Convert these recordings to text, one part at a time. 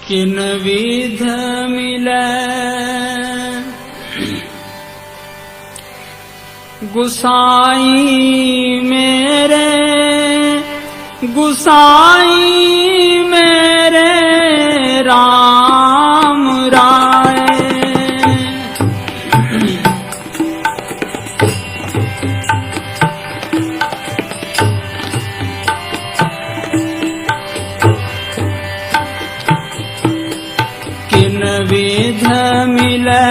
किन विध मिले गुसाई मेरे, गुसाई मेरे राम राय। किन विध मिले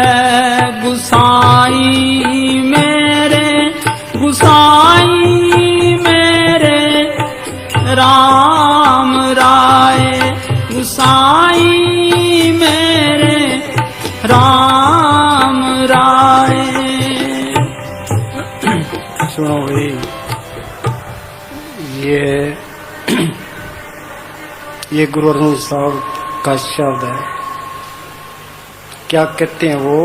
गुसाई मेरे, गुसाई मेरे राम राय, गुसाई मेरे राम राय। सुनो भाई, ये गुरु अरुण साहब का शब्द है। क्या कहते हैं वो?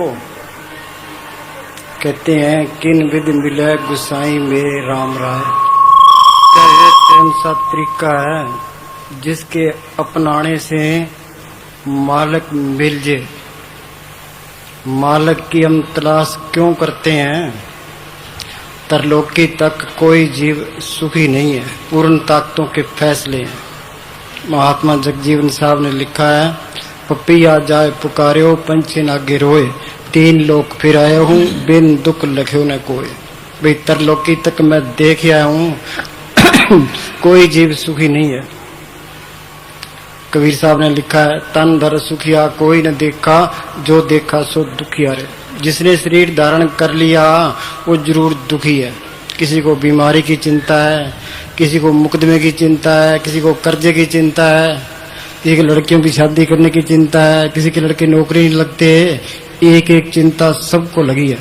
कहते हैं किन विध मिले गुसाई मेरे राम राय। कौन सा तरीका है जिसके अपनाने से मालिक मिल जाए? मालिक की हम तलाश क्यों करते हैं? तरलोकी तक कोई जीव सुखी नहीं है, पूर्ण ताकतों के फैसले हैं। महात्मा जगजीवन साहब ने लिखा है, पपिया जाए पुकार्यो पंछी नागे रोए, तीन लोक फिर आया हूँ बिन दुख लख्यो न कोई। भाई तरलोकी तक मैं देख आया हूँ कोई जीव सुखी नहीं है। कबीर साहब ने लिखा है, तन धर सुखिया कोई न देखा, जो देखा सो दुखिया रे। जिसने शरीर धारण कर लिया वो जरूर दुखी है। किसी को बीमारी की चिंता है, किसी को मुकदमे की चिंता है, किसी को कर्जे की चिंता है, किसी के लड़कियों की शादी करने की चिंता है, किसी के लड़के नौकरी नहीं लगते। एक एक चिंता सबको लगी है।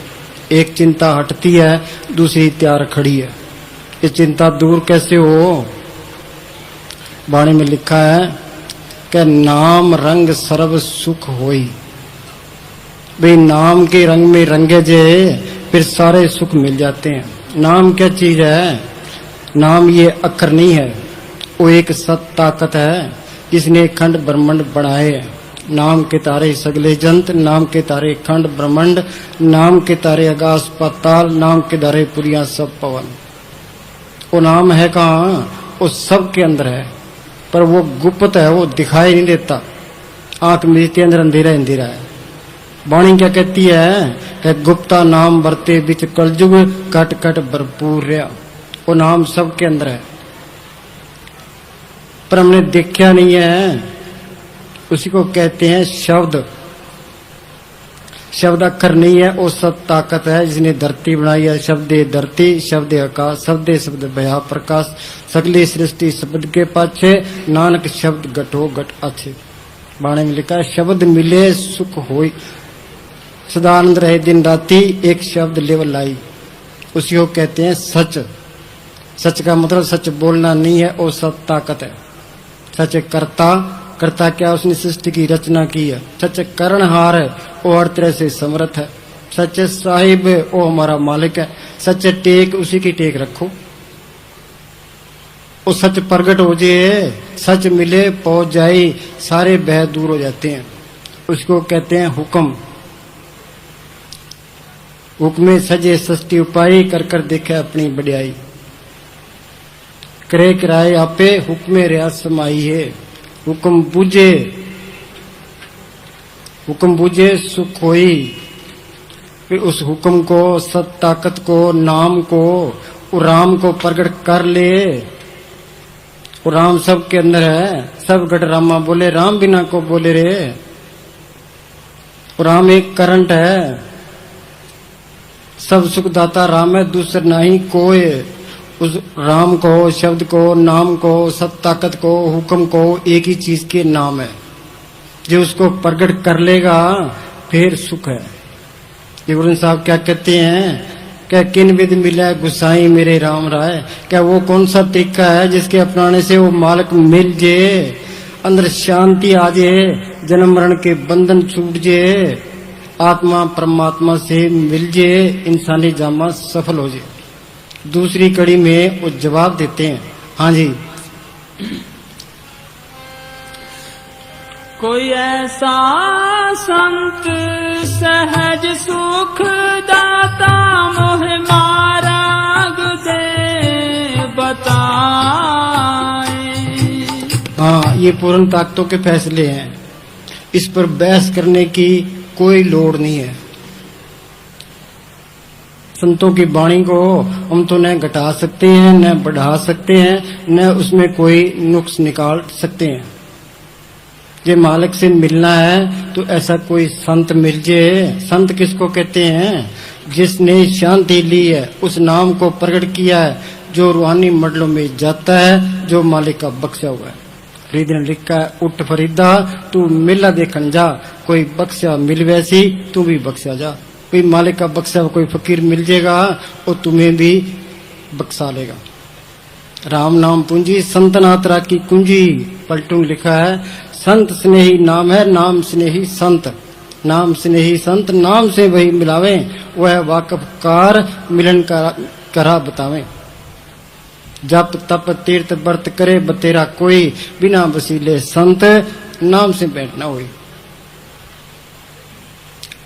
एक चिंता हटती है, दूसरी तैयार खड़ी है। ये चिंता दूर कैसे हो? वाणी में लिखा है कि नाम रंग सर्व सुख होई। भाई नाम के रंग में रंगे जे फिर सारे सुख मिल जाते हैं। नाम क्या चीज है? नाम ये अक्षर नहीं है, वो एक सत ताकत है जिसने खंड ब्रह्मांड बनाए हैं। नाम के तारे सगले जंत, नाम के तारे खंड ब्रह्मांड, नाम के तारे आकाश पाताल, नाम के तारे पुरिया सब पवन। वो नाम है कहाँ? वो सब के अंदर है, पर वो गुप्त है, वो दिखाई नहीं देता। आंख मिलती अंदर अंधेरा अंधेरा है। वाणी क्या कहती है कि गुप्ता नाम बरते बिच कलजुग, कट कट भरपूर रहा। वो नाम सब के अंदर है, पर हमने देखा नहीं है। उसी को कहते हैं शब्द। शब्द अक्षर नहीं है, वो सब ताकत है जिसने धरती बनाई है। शब्दे धरती, शब्दे आकाश, शब्दे शब्द भया प्रकाश, सगली सृष्टि शब्द के पाछे, नानक शब्द घटो घट आछे। वाणी में लिखा है, शब्द मिले सुख होई, सदानंद रहे दिन राती, एक शब्द लेवल लाई। उसी को कहते हैं सच। सच का मतलब सच बोलना नहीं है, वो सब ताकत है। सच कर्ता, कर्ता क्या? उसने सृष्टि की रचना की है। सच करणहार है, वो हर तरह से समर्थ है। सच साहिब, वो हमारा मालिक है। सच टेक, उसी की टेक रखो। वो सच प्रगट हो जाए, सच मिले पहुंच जाए, सारे भय दूर हो जाते हैं। उसको कहते हैं हुक्म। हुक्मे सजे सृष्टि उपाय, कर कर देखे अपनी बढ़ियाई। करे किराए आपे, हुक्मे रियाज समाई है। हुक्म बूझे, हुक्म बूझे सुख होई। फिर उस हुक्म को, सत ताकत को, नाम को, राम को प्रकट कर ले। वो राम सब के अंदर है। सब घट रामा बोले, राम बिना को बोले रे। वो राम एक करंट है, सब सुखदाता राम है, दूसरा नहीं कोई। उस राम को, शब्द को, नाम को, सत ताकत को, हुक्म को एक ही चीज के नाम है। जो उसको प्रकट कर लेगा फिर सुख है। ये गुरु साहब क्या कहते हैं? क्या किन विध मिला गुसाई मेरे राम राय। क्या वो कौन सा तरीका है जिसके अपनाने से वो मालिक मिल जाए, अंदर शांति आ जाए, जन्म मरण के बंधन छूट जाए, आत्मा परमात्मा से मिल जाए, इंसानी जामा सफल हो जाए। दूसरी कड़ी में वो जवाब देते हैं, हाँ जी, कोई ऐसा संत सहज सुख दाता मोह मार्ग दे बताए। हाँ, ये पूर्ण ताकतों के फैसले हैं, इस पर बहस करने की कोई लोड़ नहीं है। संतों की वाणी को हम तो न घटा सकते हैं, न बढ़ा सकते हैं, न उसमें कोई नुक्स निकाल सकते हैं। ये मालिक से मिलना है तो ऐसा कोई संत मिल जाए। संत किसको कहते हैं? जिसने शांति ली है, उस नाम को प्रकट किया है, जो रूहानी मंडलों में जाता है, जो मालिक का बख्शा हुआ है। फरीद ने लिखा है, उठ फरीदा तू मिला देखन जा, कोई बख्शा मिल वैसी तू भी बख्शा जा। कोई मालिक का बख्शा कोई फकीर मिल जाएगा और तुम्हें भी बख्शा लेगा। राम नाम पूंजी संतनात्रा की कुंजी, पलटू लिखा है, संत स्नेही नाम है, नाम स्नेही संत, नाम स्नेही संत, नाम से वही मिलावे, वह वाकफ कार मिलन करा बतावे। जप तप तीर्थ व्रत करे बतेरा कोई, बिना वसीले संत नाम से बैठना हुई।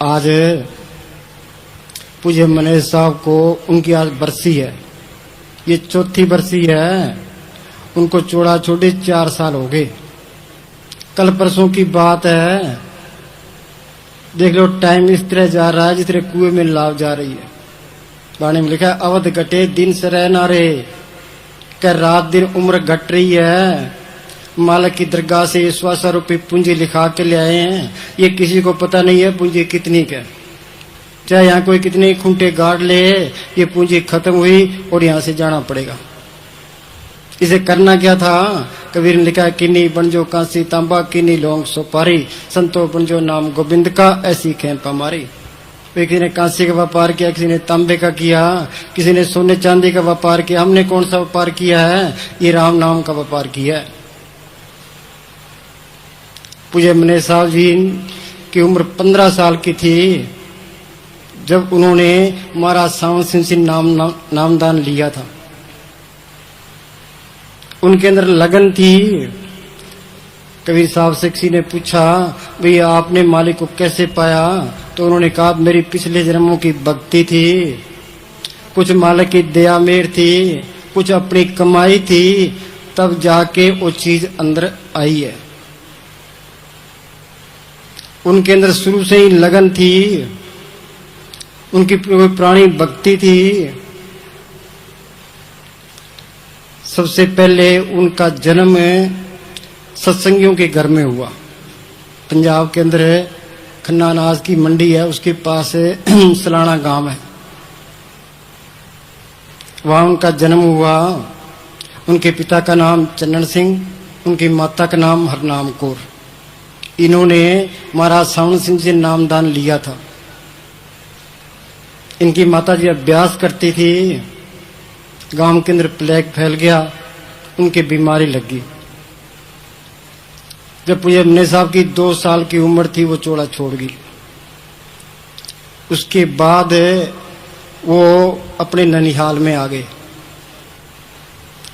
आज पूज्य मनेश साहब को उनकी आज बरसी है, ये चौथी बरसी है। उनको चोड़ा छोड़े 4 साल हो गए। कल परसों की बात है, देख लो टाइम इस तरह जा रहा है जिस तरह कुएं में लाव जा रही है। वाणी में लिखा है, अवध घटे दिन सरह नारे, कर रात दिन उम्र घट रही है। मालिक की दरगाह से 100 रुपये पूंजी लिखा के ले आए हैं। ये किसी को पता नहीं है पूंजी कितनी का, चाहे यहाँ कोई कितने खूंटे गाड़ ले, ये पूंजी खत्म हुई और यहाँ से जाना पड़ेगा। इसे करना क्या था? कबीर ने लिखा है, किन्नी बनजो कांसी तांबा, किन्नी लौंग सुपारी, संतो बनजो नाम गोविंद का, ऐसी खेप हमारी। किसी ने कांसी का व्यापार किया, किसी ने तांबे का किया, किसी ने सोने चांदी का व्यापार किया। हमने कौन सा व्यापार किया है? ये राम नाम का व्यापार किया है। पूज्य मनेश साहब जी की उम्र 15 साल की थी जब उन्होंने महाराज सावंत सिंह से नामदान लिया था। उनके अंदर लगन थी। कबीर साहब से किसी ने पूछा, भैया आपने मालिक को कैसे पाया? तो उन्होंने कहा, मेरी पिछले जन्मों की भक्ति थी, कुछ मालिक की दया मेर थी, कुछ अपनी कमाई थी, तब जाके वो चीज अंदर आई है। उनके अंदर शुरू से ही लगन थी, उनकी पुरानी भक्ति थी। सबसे पहले उनका जन्म सत्संगियों के घर में हुआ। पंजाब के अंदर खन्ना अनाज की मंडी है, उसके पास सलाना गांव है, वहां उनका जन्म हुआ। उनके पिता का नाम चन्नन सिंह, उनकी माता का नाम हरनाम कौर। इन्होंने महाराज सावंत सिंह से नामदान लिया था। इनकी माता जी अभ्यास करती थी, गांव के अंदर प्लेग फैल गया, उनकी बीमारी लगी। जब पूज्य मनेश साहब की 2 साल की उम्र थी, वो चोड़ा छोड़ गई। उसके बाद वो अपने ननिहाल में आ गए।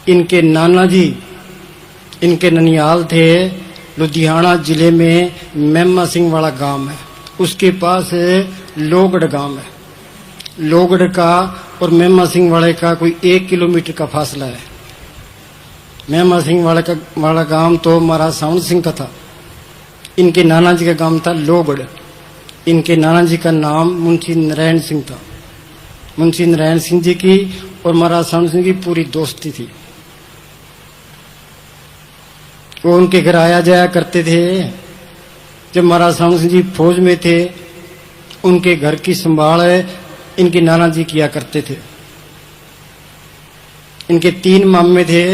इनके नाना जी, इनके ननिहाल थे लुधियाना जिले में मेमा सिंह वाला गांव है, उसके पास लोगड़ गांव है। लोगड़ का और मेमा सिंह वाले का कोई 1 किलोमीटर का फासला है। मेमा सिंह वाला गांव तो महाराज सावंत सिंह का था। इनके नाना जी का गांव था लोगड़। इनके नाना जी का नाम मुंशी नारायण सिंह था। मुंशी नारायण सिंह जी की और महाराज सावंत सिंह की पूरी दोस्ती थी। वो उनके घर आया जाया करते थे। जब महाराज सावंत सिंह जी फौज में थे, उनके घर की संभाल इनके नाना जी किया करते थे। इनके 3 मामे थे।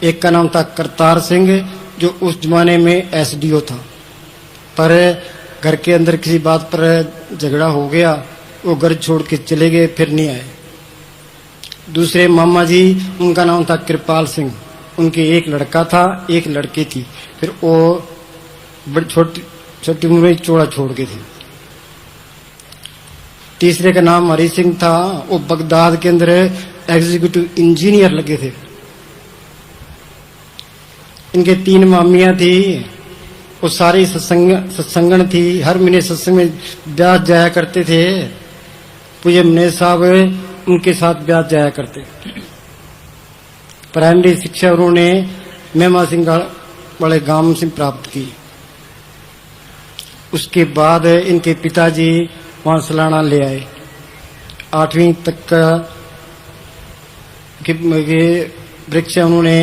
एक का नाम था करतार सिंह, जो उस जमाने में SDO था, पर घर के अंदर किसी बात पर झगड़ा हो गया, वो घर छोड़ के चले गए, फिर नहीं आए। दूसरे मामा जी, उनका नाम था कृपाल सिंह, उनके एक लड़का था, एक लड़की थी। फिर वो बड़ी छोटी उम्र में चोड़ा छोड़ गए थे। तीसरे का नाम हरि सिंह था, वो बगदाद के अंदर एग्जीक्यूटिव इंजीनियर लगे थे। इनके 3 मामियां थी। वो सारी सत्संगण थी, हर महीने सत्संग में ब्यास जाया करते थे। पूज्य मनेश साहब उनके साथ ब्यास जाया करते। प्राइमरी शिक्षा उन्होंने मेमा सिंह वाले गांव से प्राप्त की। उसके बाद इनके पिताजी वहां सलाना ले आए। 8वीं तक का परीक्षा उन्होंने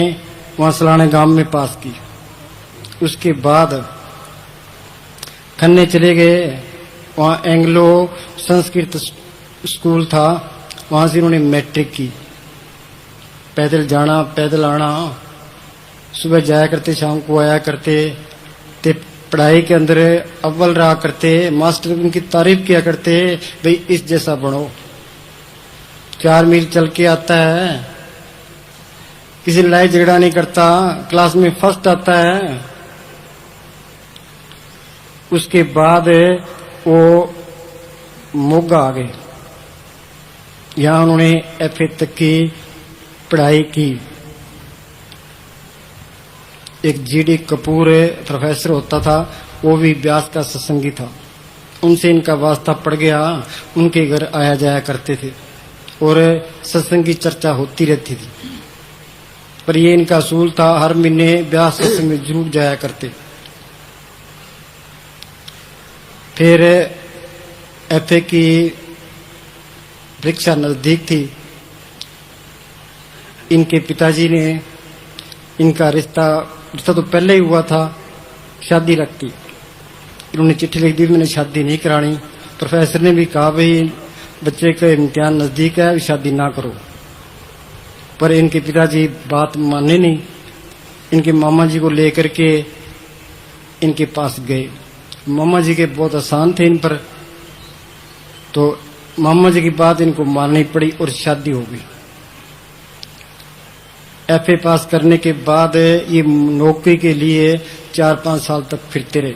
वहां सलाना गांव में पास की। उसके बाद खन्ने चले गए, वहां एंग्लो संस्कृत स्कूल था, वहां से उन्होंने मैट्रिक की। पैदल जाना पैदल आना, सुबह जाया करते शाम को आया करते। ते पढ़ाई के अंदर अव्वल रहा करते, मास्टर उनकी तारीफ किया करते, भाई इस जैसा बनो। 4 मील चल के आता है, किसी लड़ाई झगड़ा नहीं करता, क्लास में फर्स्ट आता है। उसके बाद वो मोगा आ गए, यहां उन्होंने FA तक की पढ़ाई की। एक GD कपूर प्रोफेसर होता था, वो भी व्यास का सत्संगी था, उनसे इनका वास्ता पड़ गया। उनके घर आया जाया करते थे और सत्संग की चर्चा होती रहती थी। पर ये इनका असूल था, हर महीने व्यास सत्संग में जरूर जाया करते। फिर FA की परीक्षा नजदीक थी। इनके पिताजी ने इनका रिश्ता तो पहले ही हुआ था, शादी रखती। इन्होंने चिट्ठी लिख दी, मैंने शादी नहीं करानी। प्रोफेसर ने भी कहा भाई बच्चे का इम्तिहान नजदीक है, शादी ना करो। पर इनके पिताजी बात माने नहीं। इनके मामा जी को लेकर के इनके पास गए। मामा जी के बहुत आसान थे इन पर, तो मामा जी की बात इनको माननी पड़ी और शादी हो गई। FA पास करने के बाद ये नौकरी के लिए 4-5 साल तक फिरते रहे,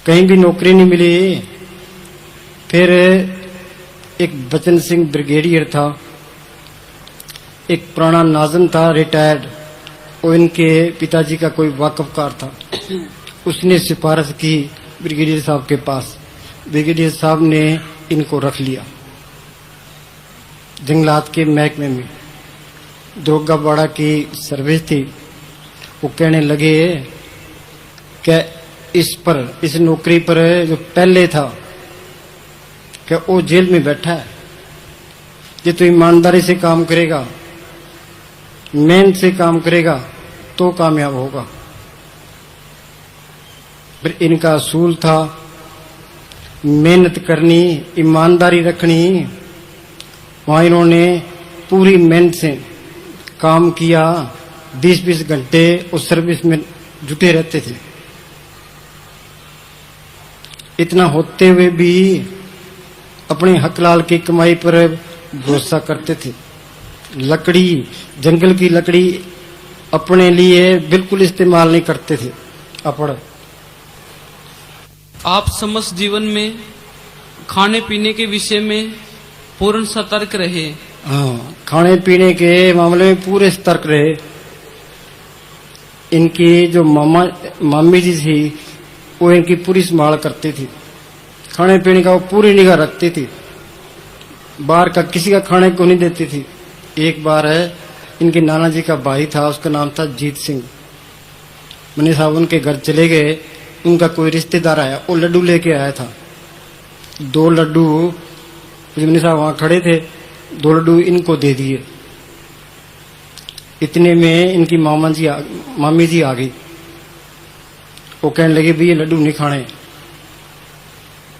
कहीं भी नौकरी नहीं मिली। फिर एक बचन सिंह ब्रिगेडियर था, एक पुराना नाज़िम था रिटायर्ड, और इनके पिताजी का कोई वाकफकार था। उसने सिफारिश की ब्रिगेडियर साहब के पास। ब्रिगेडियर साहब ने इनको रख लिया जंगलात के महकमे में। दुर्गाबाड़ा की सर्विस थी। वो कहने लगे कि इस नौकरी पर जो पहले था कि वो जेल में बैठा है, ये तो ईमानदारी से काम करेगा, मेहनत से काम करेगा तो कामयाब होगा। फिर इनका असूल था मेहनत करनी, ईमानदारी रखनी। वहां इन्होंने पूरी मेहनत से काम किया, 20-20 घंटे उस सर्विस में जुटे रहते थे। इतना होते हुए भी अपने हक लाल की कमाई पर भरोसा करते थे। लकड़ी, जंगल की लकड़ी अपने लिए बिल्कुल इस्तेमाल नहीं करते थे। अपड़ आप समस्त जीवन में खाने पीने के विषय में पूर्ण सतर्क रहे। हाँ, खाने पीने के मामले में पूरे सतर्क रहे। इनकी जो मामी जी थी वो इनकी पूरी संभाल करती थी। खाने पीने का वो पूरी निगाह रखती थी, बाहर का किसी का खाने को नहीं देती थी। एक बार है, इनके नाना जी का भाई था, उसका नाम था जीत सिंह। मनी साहब उनके घर चले गए, उनका कोई रिश्तेदार आया, वो लड्डू लेके आया था। 2 लड्डू मनी साहब वहां खड़े थे, 2 लड्डू इनको दे दिए। इतने में इनकी मामी जी आ गई। वो कहने लगे भी ये लड्डू नहीं खाने।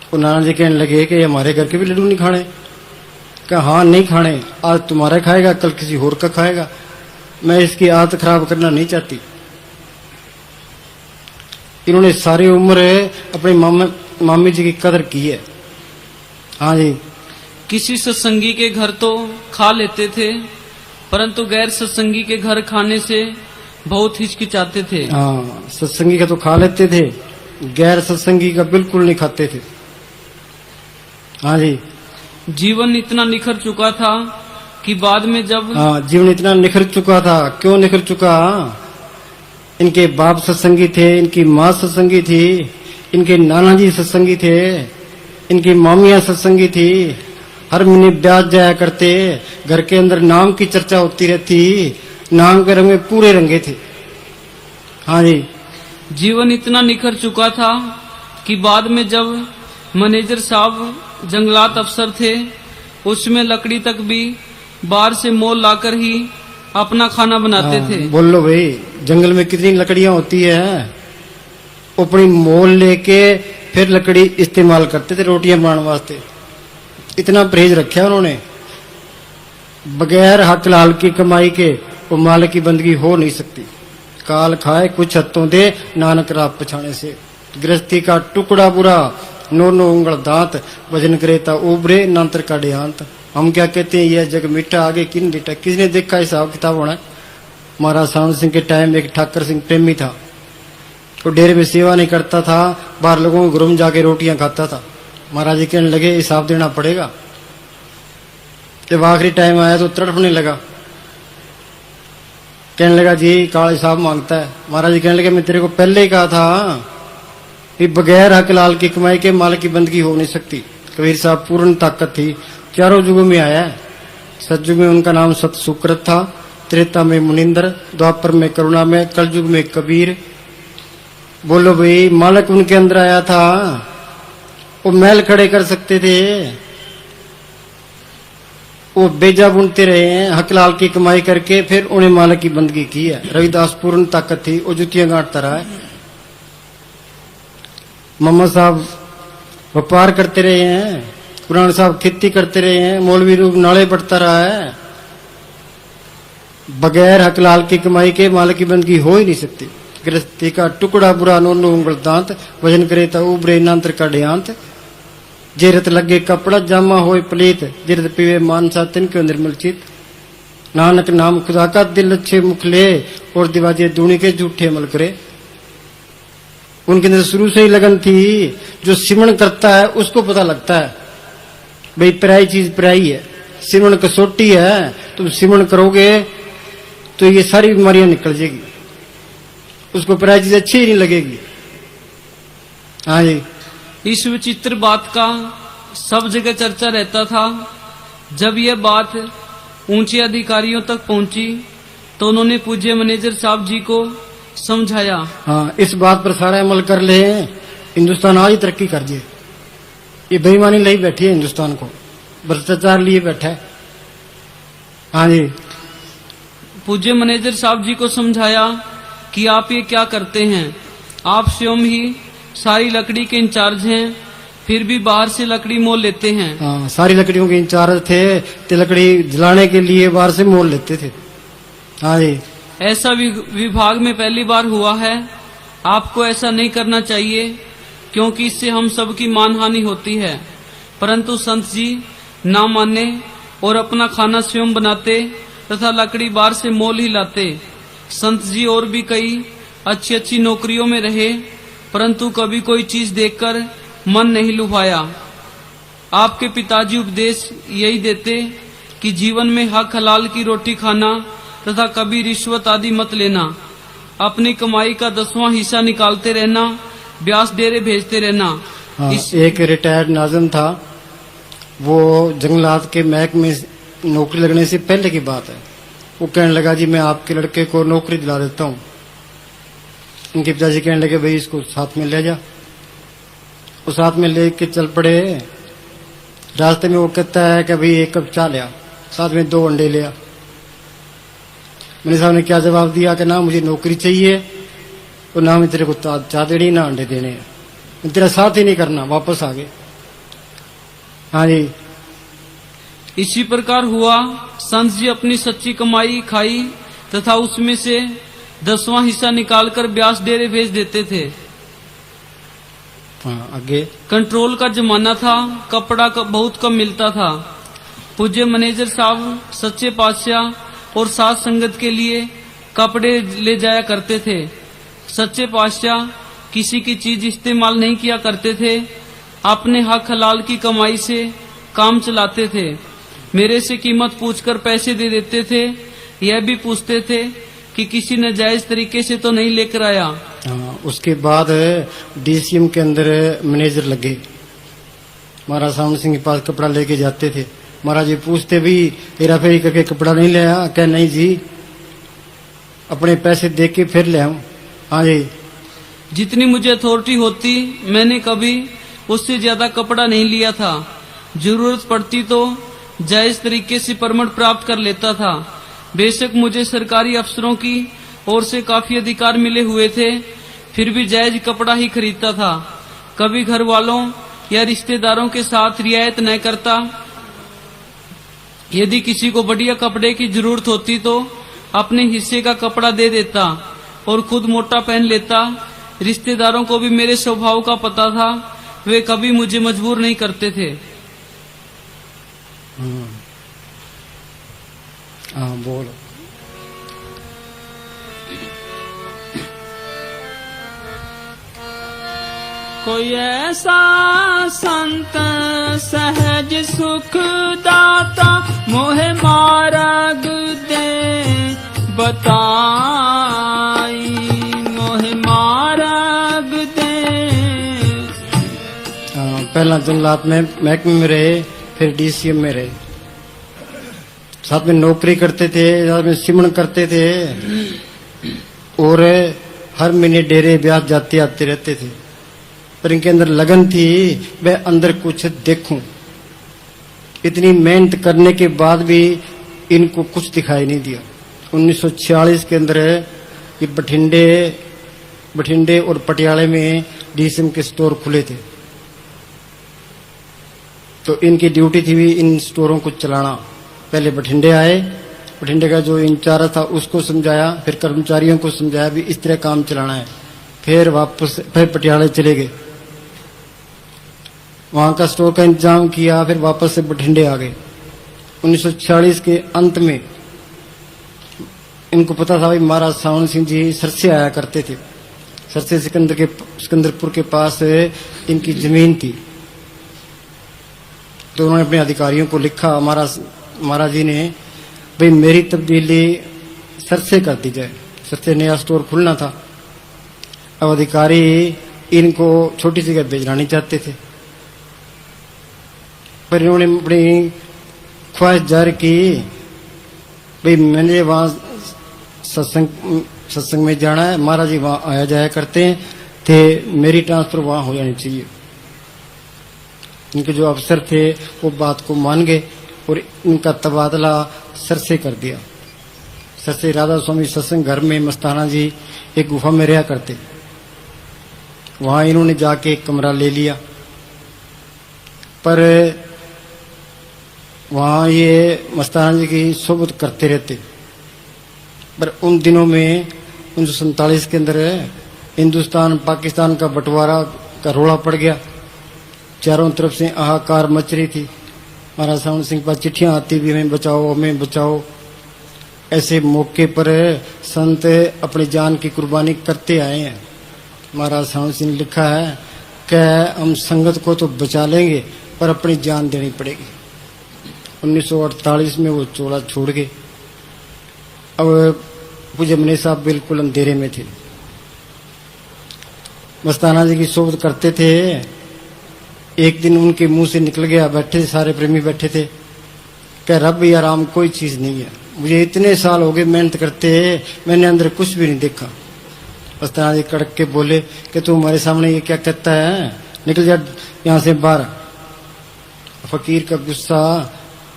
वो नाना जी कहने लगे कि हमारे घर के भी लड्डू नहीं खाने। कहा हाँ नहीं खाने, आज तुम्हारा खाएगा, कल किसी और का खाएगा। मैं इसकी आदत खराब करना नहीं चाहती। इन्होंने सारी उम्र अपनी मामी जी की कदर की है। हाँ जी। किसी सत्संगी के घर तो खा लेते थे, परंतु गैर सत्संगी के घर खाने से बहुत हिचकिचाते थे। हाँ, सत्संगी का तो खा लेते थे, गैर सत्संगी का बिल्कुल नहीं खाते थे। हाँ जी। जीवन इतना निखर चुका था कि बाद में जब जीवन इतना निखर चुका था। क्यों निखर चुका? इनके बाप सत्संगी थे, इनकी माँ सत्संगी थी, इनके नाना जी सत्संगी थे, इनकी मामियां सत्संगी थी। हर महीने ब्याज जाया करते, घर के अंदर नाम की चर्चा होती रहती, नाम के रंग में पूरे रंगे थे। हाँ जी। जीवन इतना निखर चुका था कि बाद में जब मैनेजर साहब जंगलात अफसर थे, उसमें लकड़ी तक भी बाहर से मोल लाकर ही अपना खाना बनाते थे। बोल लो भाई, जंगल में कितनी लकड़ियां होती है, अपनी मोल लेके फिर लकड़ी इस्तेमाल करते थे रोटियां बनाने वास्ते। इतना परहेज रखा उन्होंने। बगैर हक लाल की कमाई के वो मालिक की बंदगी हो नहीं सकती। काल खाए कुछ हत्तों दे, नानक राह पछाने से। गृहस्थी का टुकड़ा बुरा, नो नो उंगल दांत, वजन करे ता उबरे नांतर का देहांत। हम क्या कहते हैं, यह जग मीठा आगे किन डिटा। किसने देखा हिसाब किताब होना। महाराज सावंत सिंह के टाइम एक ठाकर सिंह प्रेमी था, वो डेरे में सेवा नहीं करता था, बाहर लोगों के घरों में जाके रोटियां खाता था। महाराज जी कहने लगे हिसाब देना पड़ेगा। जब आखिरी टाइम आया तो तड़पने लगा, कहने लगा जी काला हिसाब मांगता है। महाराज जी कहने लगे मैं तेरे को पहले ही कहा था कि बगैर हक लाल की कमाई के मालिक की बंदगी हो नहीं सकती। कबीर साहब पूर्ण ताकत थी, चारों युगों में आया है। सतयुग में उनका नाम सत सुकृत था, त्रेता में मुनिंदर, द्वापर में करुणा में, कलयुग में कबीर। बोलो भाई, मालिक उनके अंदर आया था, वो महल खड़े कर सकते थे, वो बेजा बुनते रहे हैं हकलाल की कमाई करके, फिर उन्हें मालिक की बंदगी की है। रविदास पूर्ण ताकत थी, वो जुतियां गांठता रहा है। मोहम्मद साहब व्यापार करते रहे हैं, पुराण साहब खेती करते रहे हैं, मौलवी रूप नाले पड़ता रहा है। बगैर हकलाल की कमाई के मालिक की बंदगी हो ही नहीं सकती। गृहस्थी का टुकड़ा बुरा, नो नो उंगल दांत, वजन करे ता उबरे नांतर का देहांत। जेरत लगे कपड़ा जामा होए पलीत, जेरत पीवे मानसा तिनके निर्मल चित। नानक नाम खुदा का दिल अच्छे मुख ले, और दिवाजे दूनी के झूठे अमल करे। उनके अंदर शुरू से ही लगन थी। जो सिमरण करता है उसको पता लगता है भाई पराई चीज पराई है, सिमरण कसौटी है। तुम सिमरण करोगे तो ये सारी बीमारियां निकल जाएगी, उसको पराई चीज अच्छी ही नहीं लगेगी। हाँ जी। इस विचित्र बात का सब जगह चर्चा रहता था। जब यह बात ऊंचे अधिकारियों तक पहुंची तो उन्होंने पूज्य मैनेजर साहब जी को समझाया। हाँ, इस बात पर सारा अमल कर ले, हिंदुस्तान आज ही तरक्की कर जाए। ये बेईमानी लाई बैठी है, हिंदुस्तान को भ्रष्टाचार लिए बैठा है। हाँ जी। पूज्य मैनेजर साहब जी को समझाया कि आप ये क्या करते हैं, आप स्वयं ही सारी लकड़ी के इंचार्ज हैं, फिर भी बाहर से लकड़ी मोल लेते हैं। हाँ, सारी लकड़ियों के इंचार्ज थे, तो लकड़ी जलाने के लिए बाहर से मोल लेते थे। हाँ जी। ऐसा विभाग में पहली बार हुआ है। आपको ऐसा नहीं करना चाहिए, क्योंकि इससे हम सबकी मानहानि होती है। परंतु संत जी ना माने और अपना खाना स्वयं बनाते तथा लकड़ी बाहर से मोल ही लाते। संत जी और भी कई अच्छी अच्छी नौकरियों में रहे, परंतु कभी कोई चीज देखकर मन नहीं लुभाया। आपके पिताजी उपदेश यही देते कि जीवन में हक हलाल की रोटी खाना तथा कभी रिश्वत आदि मत लेना। अपनी कमाई का 10वां हिस्सा निकालते रहना, ब्यास डेरे भेजते रहना। हाँ, एक रिटायर्ड नाज़िम था, वो जंगलात के महकमे में नौकरी लगने से पहले की बात है। वो कहने लगा जी मैं आपके लड़के को नौकरी दिला देता हूँ। उनके पिताजी कहने लगे भाई इसको साथ में ले जा। वो साथ में ले के चल पड़े। रास्ते में वो कहता है कि भाई 1 कप चाय लिया, साथ में 2 अंडे लिया। मैंने साहब ने क्या जवाब दिया कि ना मुझे नौकरी चाहिए और ना मैं तेरे को चाय देनी ना अंडे देने हैं, मैं तेरा साथ ही नहीं करना। वापस आ गए। हाँ जी। इसी प्रकार हुआ। संत जी अपनी सच्ची कमाई खाई तथा उसमें से 10वां हिस्सा निकालकर ब्यास डेरे भेज देते थे। हाँ, आगे। कंट्रोल का जमाना था, कपड़ा बहुत कम मिलता था। पूज्य मैनेजर साहब सच्चे पातशाह और साथ संगत के लिए कपड़े ले जाया करते थे। सच्चे पातशाह किसी की चीज इस्तेमाल नहीं किया करते थे, अपने हक हलाल की कमाई से काम चलाते थे। मेरे से कीमत पूछकर पैसे दे देते थे। यह भी पूछते थे कि किसी ने जायज तरीके से तो नहीं लेकर आया। हाँ, उसके बाद डीसीएम के अंदर मैनेजर लगे। महाराज सावन सिंह के पास कपड़ा लेके जाते थे। महाराज जी पूछते भी हेरा फेरी करके कपड़ा नहीं ले आया? क्या नहीं जी, अपने पैसे दे के फिर ले आऊं। हाँ जी। जितनी मुझे अथॉरिटी होती मैंने कभी उससे ज्यादा कपड़ा नहीं लिया था। जरूरत पड़ती तो जायज तरीके से परमिट प्राप्त कर लेता था। बेशक मुझे सरकारी अफसरों की ओर से काफी अधिकार मिले हुए थे, फिर भी जायज कपड़ा ही खरीदता था। कभी घर वालों या रिश्तेदारों के साथ रियायत न करता। यदि किसी को बढ़िया कपड़े की जरूरत होती तो अपने हिस्से का कपड़ा दे देता और खुद मोटा पहन लेता। रिश्तेदारों को भी मेरे स्वभाव का पता था, वे कभी मुझे मजबूर नहीं करते थे। हाँ बोलो। कोई ऐसा संत सहज सुख दाता मोहे मार्ग दे बताई, मोहे मार्ग दे। पहला जंगलात में महकमे में रहे, फिर डीसीएम में रहे। साथ में नौकरी करते थे, साथ में सिमरण करते थे और हर महीने डेरे ब्याज जाते आते रहते थे। पर इनके अंदर लगन थी, मैं अंदर कुछ देखूं। इतनी मेहनत करने के बाद भी इनको कुछ दिखाई नहीं दिया। 1946 के अंदर ये बठिंडे और पटियाले में डीसीएम के स्टोर खुले थे। तो इनकी ड्यूटी थी भी इन स्टोरों को चलाना। पहले बठिंडे आए, बठिंडे का जो इंचार्ज था उसको समझाया, फिर कर्मचारियों को समझाया भी इस तरह काम चलाना है। फिर पटियाले चले गए, वहां का स्टोर का इंतजाम किया, फिर वापस से बठिंडे आ गए। 1946 के अंत में इनको पता था भाई महाराज सावन सिंह जी सरसे आया करते थे। सरसे सिकंदरपुर के पास इनकी जमीन थी। तो उन्होंने अपने अधिकारियों को लिखा, महाराज जी ने, भाई मेरी तब्दीली सरसे कर दी जाए। सरसे नया स्टोर खुलना था। अब अधिकारी इनको छोटी सी जगह भेजना नहीं चाहते थे, पर इन्होंने अपनी ख्वाहिश जाहिर की, भाई मैंने वहां सत्संग में जाना है, महाराज जी वहां आया जाया करते हैं, थे मेरी ट्रांसफर वहां हो जानी चाहिए। इनके जो अफसर थे वो बात को मान गए और इनका तबादला सर से कर दिया। सर से राधा स्वामी सत्संग घर में मस्ताना जी एक गुफा में रहा करते, वहां इन्होंने जाके एक कमरा ले लिया। पर वहां ये मस्ताना जी की सोबत करते रहते। पर उन दिनों में 1947 के अंदर हिंदुस्तान पाकिस्तान का बंटवारा का रोड़ा पड़ गया। चारों तरफ से हाहाकार मच रही थी। महाराज सावन सिंह पास चिट्ठियां आती भी, हमें बचाओ, हमें बचाओ। ऐसे मौके पर संत अपनी जान की कुर्बानी करते आए हैं। महाराज सावन सिंह ने लिखा है कि हम संगत को तो बचा लेंगे पर अपनी जान देनी पड़ेगी। 1948 में वो चोला छोड़ गए। अब पूज्य मनी साहब बिल्कुल अंधेरे में थे। मस्ताना जी की सोबत करते थे। एक दिन उनके मुंह से निकल गया, बैठे सारे प्रेमी बैठे थे, कह रब या राम कोई चीज नहीं है, मुझे इतने साल हो गए मेहनत करते, मैंने अंदर कुछ भी नहीं देखा। मस्ताना जी कड़क के बोले कि तू हमारे सामने ये क्या कहता है, निकल जा यहाँ से बाहर। फकीर का गुस्सा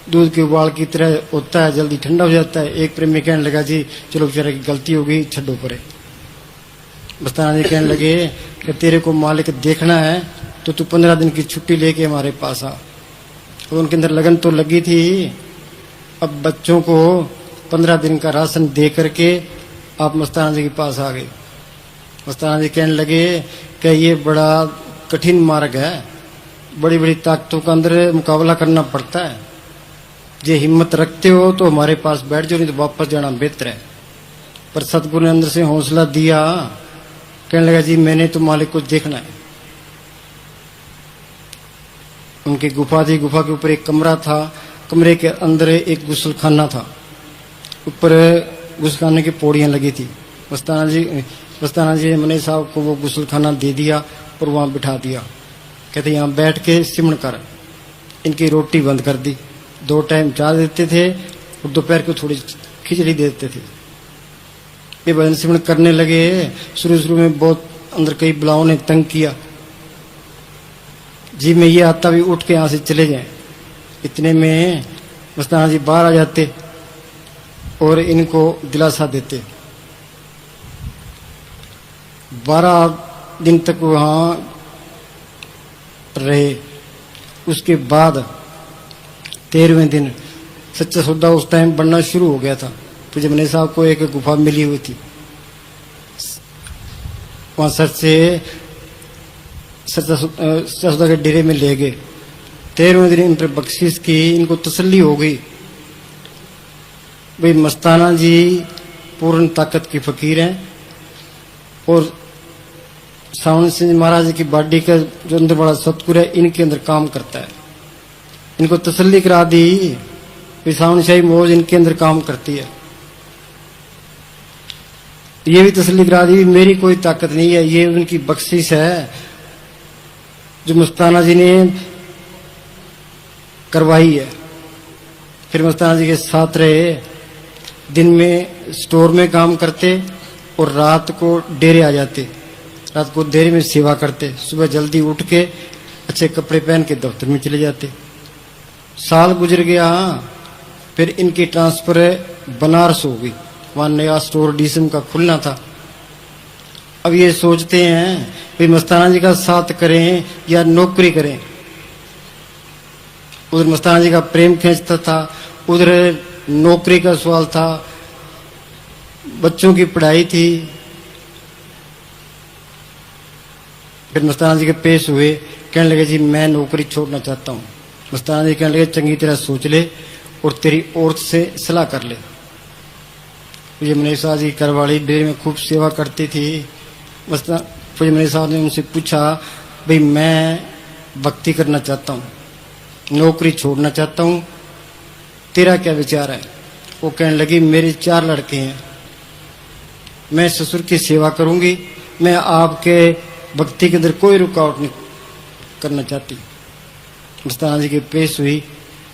दूध के उबाल की तरह होता है, जल्दी ठंडा हो जाता है। एक प्रेमी कहने लगा जी चलो बेचारे की गलती हो गई, छड्डो परे। मस्ताना जी कहने लगे कि तेरे को मालिक देखना है तो तू 15 दिन की छुट्टी लेके हमारे पास आ। तो उनके अंदर लगन तो लगी थी। अब बच्चों को 15 दिन का राशन दे करके आप मस्ताना जी के पास आ गए। मस्ताना जी कहने लगे कि ये बड़ा कठिन मार्ग है, बड़ी बड़ी ताकतों का अंदर मुकाबला करना पड़ता है। जे हिम्मत रखते हो तो हमारे पास बैठ जाओ, नहीं तो वापस जाना बेहतर है। पर सतगुरु ने अंदर से हौसला दिया। कहने लगा जी मैंने तो मालिक को देखना है। उनकी गुफा थी, गुफा के ऊपर एक कमरा था, कमरे के अंदर एक गुस्लखाना था। ऊपर गुस्लखाने की पौड़ियां लगी थी। मस्ताना जी ने मने साहब को वो गुस्लखाना दे दिया और वहां बिठा दिया। कहते यहाँ बैठ के सिमण कर। इनकी रोटी बंद कर दी। 2 टाइम चाय देते थे और दोपहर को थोड़ी खिचड़ी देते थे। ये भजन सिमरण करने लगे। शुरू में बहुत अंदर कई बुलाओं ने तंग किया, जी में ये आता भी उठ के यहां से चले जाएं। इतने में मस्ताना जी बाहर आ जाते और इनको दिलासा देते। 12 दिन तक वहां रहे। उसके बाद 13वें दिन सच्चा सौदा उस टाइम बनना शुरू हो गया था। पूज्य मने साहब को एक गुफा मिली हुई थी। वहां सच्चा सौदा के डेरे में ले गए। 13वें दिन इन पर बख्शिश की। इनको तसल्ली हो गई भाई मस्ताना जी पूर्ण ताकत की फकीर हैं और सावन सिंह महाराज जी की बाडी का जो अंदर बड़ा सतगुरु है इनके अंदर काम करता है। इनको तसल्ली करा दी कि सावन शाही मौज इनके अंदर काम करती है। ये भी तसल्ली करा दी मेरी कोई ताकत नहीं है, ये उनकी बख्शिश है जो मस्ताना जी ने करवाई है। फिर मस्ताना जी के साथ रहे। दिन में स्टोर में काम करते और रात को डेरे आ जाते। रात को डेरे में सेवा करते। सुबह जल्दी उठ के अच्छे कपड़े पहन के दफ्तर में चले जाते। साल गुजर गया। फिर इनकी ट्रांसफर बनारस हो गई। वहां नया स्टोर डीसीएम का खुलना था। अब ये सोचते हैं भाई मस्ताना जी का साथ करें या नौकरी करें। उधर मस्ताना जी का प्रेम खींचता था, उधर नौकरी का सवाल था, बच्चों की पढ़ाई थी। फिर मस्ताना जी के पेश हुए। कहने लगे जी मैं नौकरी छोड़ना चाहता हूँ। मस्ताना जी कहने लगे चंगी तरह सोच ले और तेरी औरत से सलाह कर ले। पूज्य मनीष साहब जी करवाड़ी डेरे में खूब सेवा करती थी। पूज्य मनीष साहब ने उनसे पूछा भाई मैं भक्ति करना चाहता हूँ, नौकरी छोड़ना चाहता हूँ, तेरा क्या विचार है। वो कहने लगी मेरे 4 लड़के हैं, मैं ससुर की सेवा करूंगी, मैं आपके भक्ति के अंदर कोई रुकावट नहीं करना चाहती। मस्ताना जी के पेश हुई।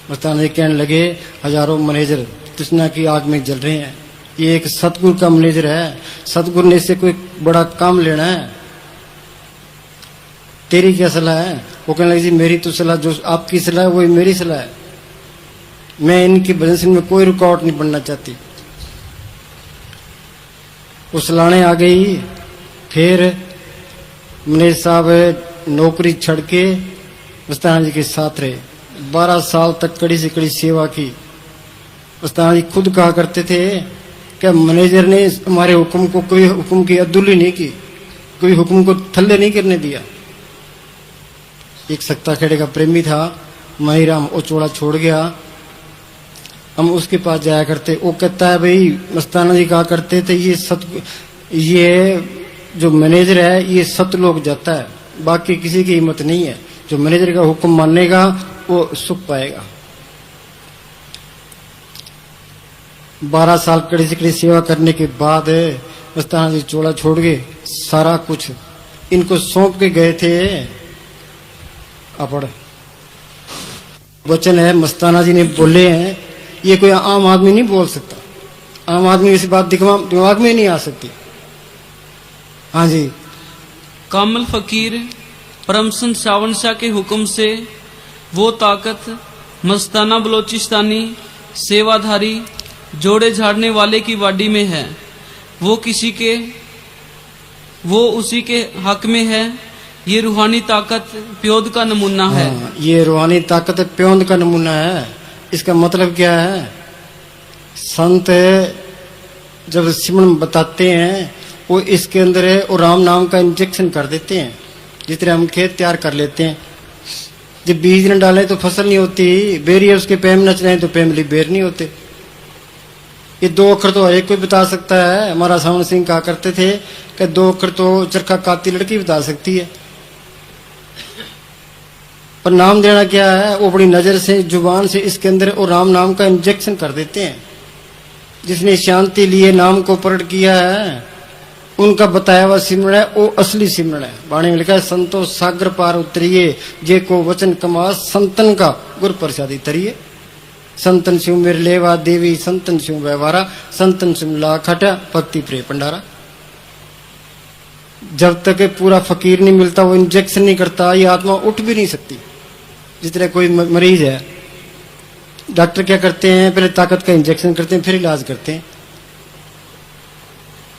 मस्ताना जी कहने लगे हजारों मैनेजर तृष्णा की आग में जल रहे हैं, ये एक सतगुरु का मैनेजर है, सतगुरु ने इससे कोई बड़ा काम लेना है, तेरी क्या सलाह है। वो कहने लगे जी मेरी तो सलाह जो आपकी सलाह है वही मेरी सलाह है, मैं इनकी भजन में कोई रुकावट नहीं बनना चाहती। वो सलाहने आ गई। फिर मनीष साहब नौकरी छोड़ के मस्ताना जी के साथ रहे। 12 साल तक कड़ी से कड़ी सेवा की। मस्ताना जी खुद कहा करते थे कि मैनेजर ने हमारे हुक्म को कोई हुक्म की अदुल्ली नहीं की, कोई हुक्म को थल्ले नहीं करने दिया। एक सक्ता खेड़े का प्रेमी था माहीराम, वो चोड़ा छोड़ गया। हम उसके पास जाया करते। वो कहता है भाई मस्ताना जी कहा करते थे ये जो मैनेजर है ये सत लोग जाता है, बाकी किसी की हिम्मत नहीं है। जो मैनेजर का हुक्म मानेगा वो सुख पाएगा। 12 साल कड़ी से कड़ी सेवा करने के बाद मस्ताना जी चोला छोड़ गए। सारा कुछ इनको सौंप के गए थे। अपड़ वचन है मस्ताना जी ने बोले हैं, ये कोई आम आदमी नहीं बोल सकता। आम आदमी इस बात दिमाग में नहीं आ सकती। हाँ जी। कामल फकीर परमसंत सावन शाह के हुक्म से वो ताकत मस्ताना बलोचिस्तानी सेवाधारी जोड़े झाड़ने वाले की वाडी में है। वो उसी के हक में है। ये रूहानी ताकत प्योद का नमूना है। ये रूहानी ताकत प्योद का नमूना है। इसका मतलब क्या है, संत जब सिमरन बताते हैं वो इसके अंदर है और राम नाम का इंजेक्शन कर देते हैं। जिस तरह हम खेत तैयार कर लेते हैं, जब बीज न डालें तो फसल नहीं होती, बेरी उसके पैम नच रहे हैं तो पैमली बेर नहीं होते। ये 2 अक्षर तो हर एक कोई बता सकता है। हमारा सावन सिंह कहा करते थे कि 2 अक्षर तो चरखा काती लड़की बता सकती है, पर नाम देना क्या है, वो बड़ी नजर से जुबान से इसके अंदर और राम नाम का इंजेक्शन कर देते हैं। जिसने शांति लिए नाम को प्रकट किया है, उनका बताया हुआ सिमरण है वो असली सिमरण है। वाणी में लिखा है, संतो सागर पार उतरिए, जे को वचन कमा संतन का गुर प्रसादी तरिए। संतन सिंह मेरे लेवा देवी, संतन सिंह व्यवहारा, संतन सिंह लाख हटा भक्ति प्रे भंडारा। जब तक पूरा फकीर नहीं मिलता, वो इंजेक्शन नहीं करता, ये आत्मा उठ भी नहीं सकती। जिस तरह कोई मरीज है, डॉक्टर क्या करते हैं, पहले ताकत का इंजेक्शन करते हैं, फिर इलाज करते हैं।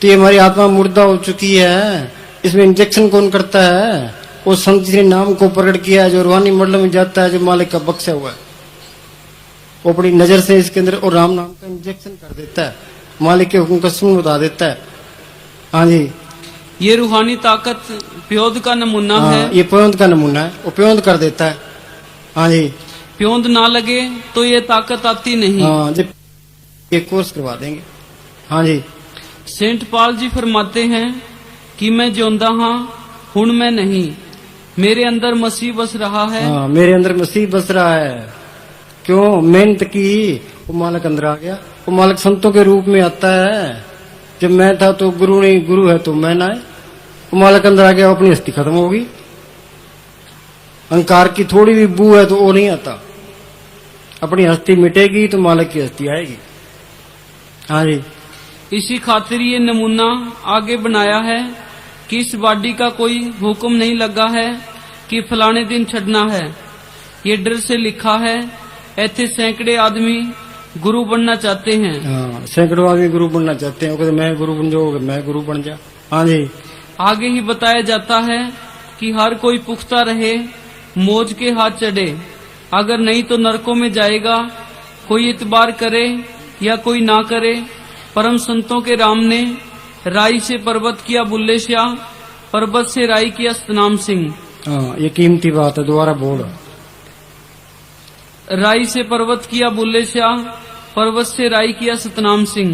तो ये हमारी आत्मा मुर्दा हो चुकी है, इसमें इंजेक्शन कौन करता है? वो संत जिसने नाम को प्रकट किया है, जो रूहानी मंडल में जाता है, जो मालिक का बख्शा हुआ है, वो अपनी नजर से इसके अंदर और राम नाम का इंजेक्शन कर देता है, मालिक के हुक्म का सुन बता देता है। हाँ जी, ये रूहानी ताकत प्योद का नमूना है। ये प्योंद का नमूना है, वो प्योंद कर देता है। हाँ जी, प्योंद ना लगे तो ये ताकत आती नहीं। हाँ जी, ये कोर्स करवा देंगे। हाँ जी, सेंट पाल जी फरमाते हैं कि मैं जिंदा हाँ, हुण मैं नहीं, मेरे अंदर मसीह बस रहा है। हाँ, मेरे अंदर मसीह बस रहा है। क्यों? मेहनत की, वो मालिक अंदर आ गया। वो मालिक संतों के रूप में आता है। जब मैं था तो गुरु नहीं, गुरु है तो मैं ना है। वो मालिक अंदर आ गया, अपनी हस्ती खत्म होगी। अहंकार की थोड़ी भी बू है तो वो नहीं आता, अपनी हस्ती मिटेगी तो मालिक की हस्ती आएगी। हाँ जी, इसी खातिर ये नमूना आगे बनाया है कि इस बॉडी का कोई हुक्म नहीं लगा है कि फलाने दिन छड़ना है। ये डर से लिखा है। ऐसे सैकड़े आदमी गुरु बनना चाहते हैं। हाँ, सैकड़ों आदमी गुरु बनना चाहते हैं। कहते मैं गुरु बन जाऊंगा, मैं गुरु बन जा। हाँ जी, आगे ही बताया जाता है कि हर कोई पुख्ता रहे, मौज के हाथ चढ़े, अगर नहीं तो नरकों में जाएगा। कोई इतबार करे या कोई ना करे, परम संतों के राम ने राई से पर्वत किया बुल्ले शाह, पर्वत से राई किया सतनाम सिंह। हाँ, ये कीमती बात है, दोबारा बोल। राई से पर्वत किया बुल्ले शाह, पर्वत से राई किया सतनाम सिंह।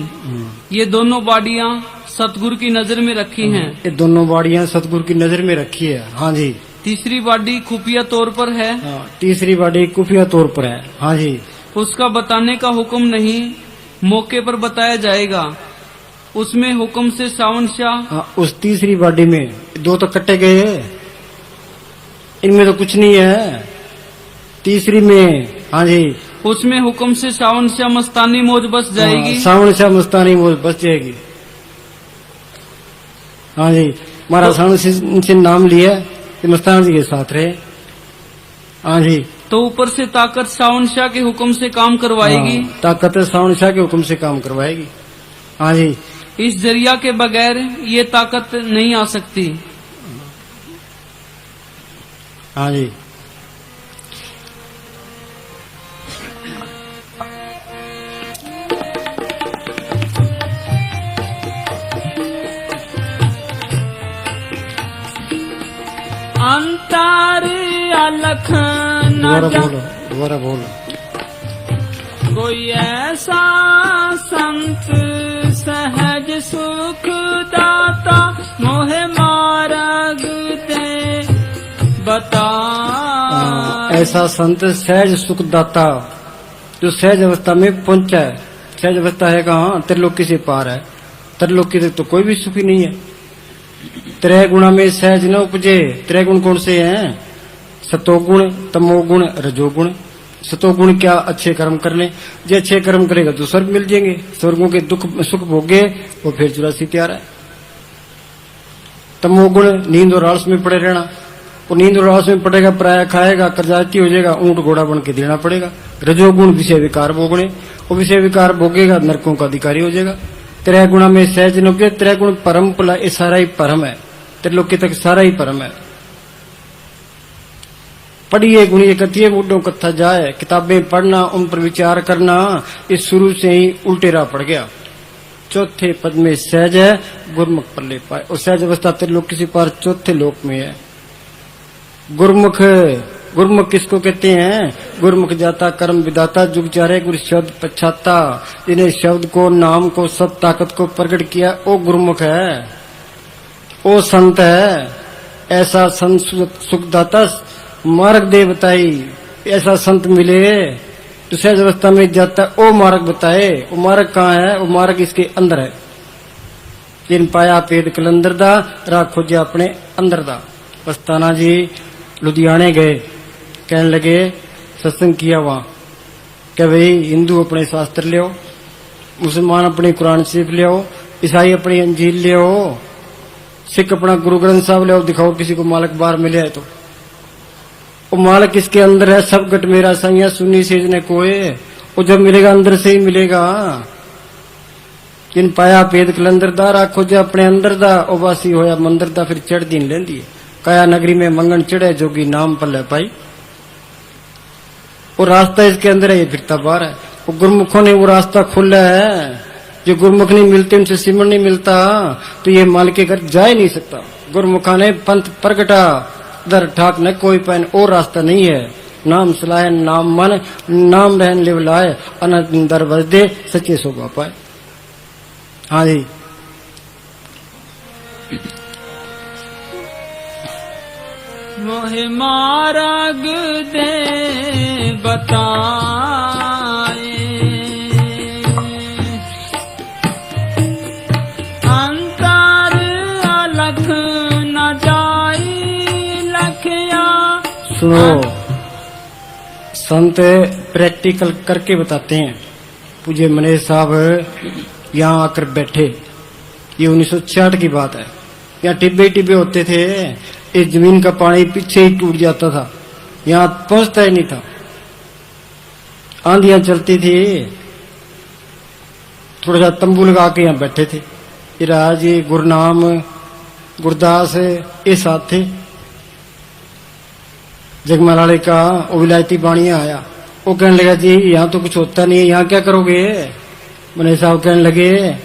ये दोनों बाडियां सतगुरु की नजर में रखी हैं। ये दोनों बाड़ियां सतगुरु की नजर में रखी है। हाँ जी, तीसरी बाडी खुफिया तौर पर है। हाँ, तीसरी बाड़ी खुफिया तौर पर है। हाँ जी, उसका बताने का हुक्म नहीं, मौके पर बताया जाएगा। उसमें हुक्म से सावन शाह। हाँ, उस तीसरी बाड़ी में दो तो कट्टे गए, इनमें तो कुछ नहीं है। तीसरी में, हाँ जी, उसमें हुक्म से सावन शाह मस्तानी मौज बस जाएगी। हाँ, सावन शाह मस्तानी मौज बच जाएगी। हाँ जी, हमारा सावन से नाम लिया कि मस्तान जी के साथ रहे। हाँ जी, तो ऊपर से ताकत सावन शाह के हुक्म से काम करवाएगी। हाँ, ताकत सावन शाह के हुक्म से काम करवाएगी। हाँ जी, इस जरिया के बगैर ये ताकत नहीं आ सकती। हाँ जी, अंतर अलख दोबारा बोलो। कोई ऐसा संत सहज सुख दाता, मोहे मार्ग ते बता। ऐसा संत सहज सुख दाता, जो सहज अवस्था में पहुंचा है। सहज अवस्था है कहाँ? त्रिलोकी से पार है। त्रिलोकी तक तो कोई भी सुखी नहीं है। त्रय गुणा में सहज न उपजे। त्रय गुण कौन से हैं? सतोगुण, तमोगुण, रजोगुण। सतोगुण क्या? अच्छे कर्म कर ले। जो अच्छे कर्म करेगा तो स्वर्ग मिल जाएंगे, स्वर्गों के दुख सुख भोगे, वो फिर 84 तैयार है। तमोगुण नींद और आलस में पड़े रहना। वो नींद और आलस में पड़ेगा, पराया खाएगा, कर्जाती हो जाएगा, ऊंट घोड़ा बन के देना पड़ेगा। रजोगुण विषय विकार भोगने, वो विषय विकार भोगेगा, नरकों का अधिकारी हो जाएगा। त्रय गुणा में सहज न उपजे। त्रय गुण परम पला, ये सारा ही परम है। त्रिलोकी तक सारा ही परम है। पढ़िए गुणिए कथिए बूढ़ों कथा जाए। किताबें पढ़ना, उन पर विचार करना, इस शुरू से ही उल्टे राह पड़ गया। चौथे पद में सहज है, गुरमुख पर ले पाए। और सहज अवस्था त्रिलोकी से पार चौथे लोक में है। गुरमुख, गुरमुख किसको कहते हैं? गुरमुख जाता कर्म विदाता, जुग चारे गुरु शब्द पछाता। जिन्हें शब्द को, नाम को, सब ताकत को प्रकट किया, वो गुरमुख है, वो संत है। ऐसा संत सुखदाता मार्ग दे बताई। ऐसा संत मिले तो सहज अवस्था में जाता है, वो मार्ग बताए। वो मार्ग कहाँ है? वो मार्ग इसके अंदर है। जिन पाया पेट कलंदर दा, राह खोजा अपने अंदर दा। पस्ताना जी लुधियाने गए, कहने लगे, सत्संग किया वहां, क्या भाई हिंदू अपने शास्त्र ले आओ, मुसलमान अपनी कुरान शरीफ ले आओ, ईसाई अपनी अंजील ले आओ, सिख अपना गुरु ग्रंथ साहब ले आओ, दिखाओ किसी को मालक बाहर मिले है तो। वो मालक इसके अंदर है, सब गट मेरा साइया सुनी सेज ने कोए। वो जब मिलेगा अंदर से ही मिलेगा। जिन पाया पेद कलंदर दा, राखो जो अपने अंदर दा, ओबासी होया मंदिर दा, फिर चढ़ दिन लेंदी है। काया नगरी में मंगन चढ़े, जोगी नाम पल्ले पाई। वो रास्ता इसके अंदर है, ये फिरता बाहर है। वो गुरमुखों ने वो रास्ता खोला है। जो गुरमुख नहीं मिलते, उनसे सिमरन नहीं मिलता, तो ये माल के घर जा ही नहीं सकता। गुरमुखा ने पंथ प्रगटा, दर ठाक न कोई पैन, और रास्ता नहीं है। नाम सलाह नाम मन, नाम रहन लिवलाए, अनंत दर बजदे, सच्चे शोभा पाए। हाँ जी, मोहे मार्ग दे बताए, अंतर अलख न जाई लखया। सुनो, संत प्रैक्टिकल करके बताते हैं। पूज्य मनीष साहब यहाँ आकर बैठे, ये 1966 की बात है। यहाँ टिब्बे टिब्बे होते थे, इस जमीन का पानी पीछे ही टूट जाता था, यहाँ पहुंचता ही नहीं था। आंधियां चलती थी, थोड़ा सा तंबू लगा के यहाँ बैठे थे। ये राज, ये गुरनाम, गुरदास, ये साथ थे। जगमालाले का वो विलायती बाणिया आया, वो कहने लगा, जी यहाँ तो कुछ होता नहीं है, यहाँ क्या करोगे? मनीष साहब कहने लगे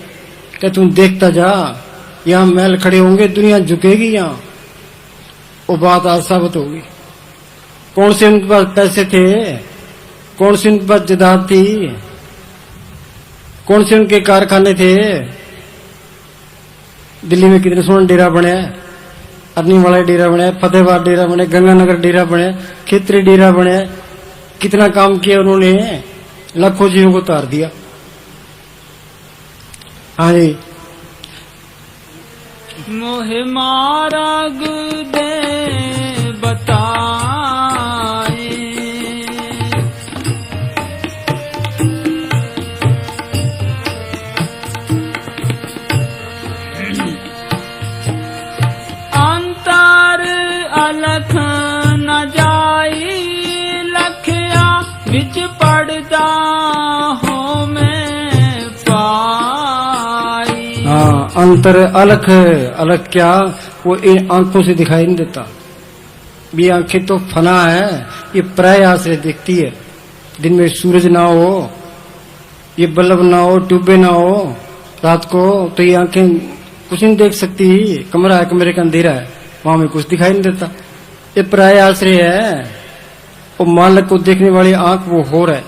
कि तुम देखता जा, यहाँ महल खड़े होंगे, दुनिया झुकेगी यहाँ। वो बात आज साबित होगी। कौन से उनके पास पैसे थे, कौन सी उनके पास जायदाद थी, कौन से उनके कारखाने थे। दिल्ली में कितने सोने डेरा बने, अरनी वाला डेरा बने, फतेहबाद डेरा बने, गंगानगर डेरा बने, खेतरी डेरा बने। कितना काम किया उन्होंने, लाखों जीवों को उतार दिया। हाँ जी, मोहे मार्ग दे बताए, अंतर अलख न जाई लखया, बिच पड़दा हो मैं पाई। हाँ, अंतर अलख, अलख क्या? वो इन आंखों से दिखाई नहीं देता। ये आंखें तो फना है, ये प्राय से देखती है। दिन में सूरज ना हो, ये बल्ब ना हो, ट्यूबे ना हो रात को, तो ये आंखें कुछ नहीं देख सकती। कमरा है, कमरे का अंधेरा है, वहां में कुछ दिखाई नहीं देता। ये प्राय आश्रय है। वो मालक को देखने वाली आंख वो हो रहा है।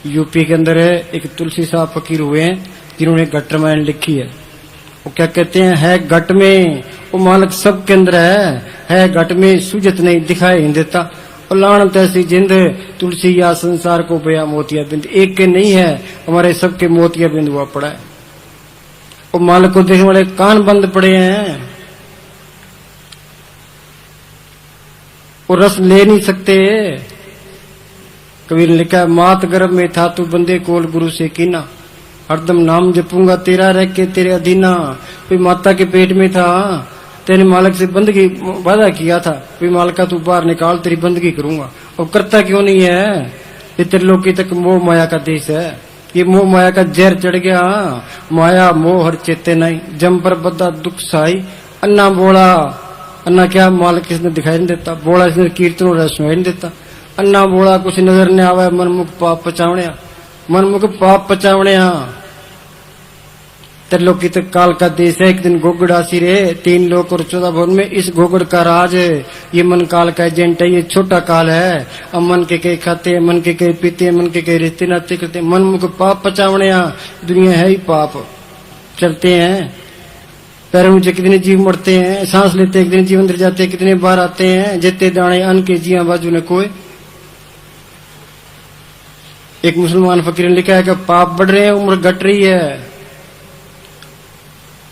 यूपी के अंदर एक तुलसी साहब फकीर हुए हैं, जिन्होंने घट रामायण लिखी है। वो क्या कहते हैं, है घट में, वो मालक सब के अंदर है घट में, सूझत नहीं, दिखाई नहीं देता। और लानत ऐसी जिंद, तुलसी या संसार को बया मोतिया बिंद, एक के नहीं है, हमारे सबके मोतिया बिंद हुआ पड़ा है। वो मालक को देखने वाले कान बंद पड़े हैं, वो रस ले नहीं सकते। कबीर ने लिखा, मात गर्भ में था तू बंदे कोल गुरु से कीना, हरदम नाम जपूंगा तेरा रह के तेरे अधीना। कोई माता के पेट में था, तेरे मालक से बंदगी वादा किया था, कोई मालका तू बाहर निकाल, तेरी बंदगी करूंगा। और करता क्यों नहीं है? ये त्रिलोकी तक मोह माया का देश है। ये मोह माया का जहर चढ़ गया, माया मोह हर चेते नहीं, जम पर बद्दा दुख साई। अन्ना बोला, अन्ना क्या? मालक किसने दिखाई नहीं देता। बोला इसने कीर्तन और सुनाई नहीं देता। अन्ना बोला कुछ नजर नहीं आवा, मनमुख पाप पचावने, मनमुख पाप पचावने। त्रिलोकी तक काल का देश है। एक दिन गोगड़ आसी रे, 3 लोक और 14 भवन में इस गोगड़ का राज है। ये मन काल का एजेंट है, ये छोटा काल है। अब मन के कई खाते, मन के कई पीते, मन के कई रिश्ते नाते करते, मन मुख पाप पचावने। दुनिया है ही पाप, चलते हैं पैरों नीचे, कितने जीव मरते हैं, सांस लेते हैं, कितने जीव अंदर जाते हैं, कितने बार आते हैं। जेते दाने अन्न के जिया बाजू ने कोई। एक मुसलमान फकीर ने लिखा है कि पाप बढ़ रहे हैं, उम्र घट रही है,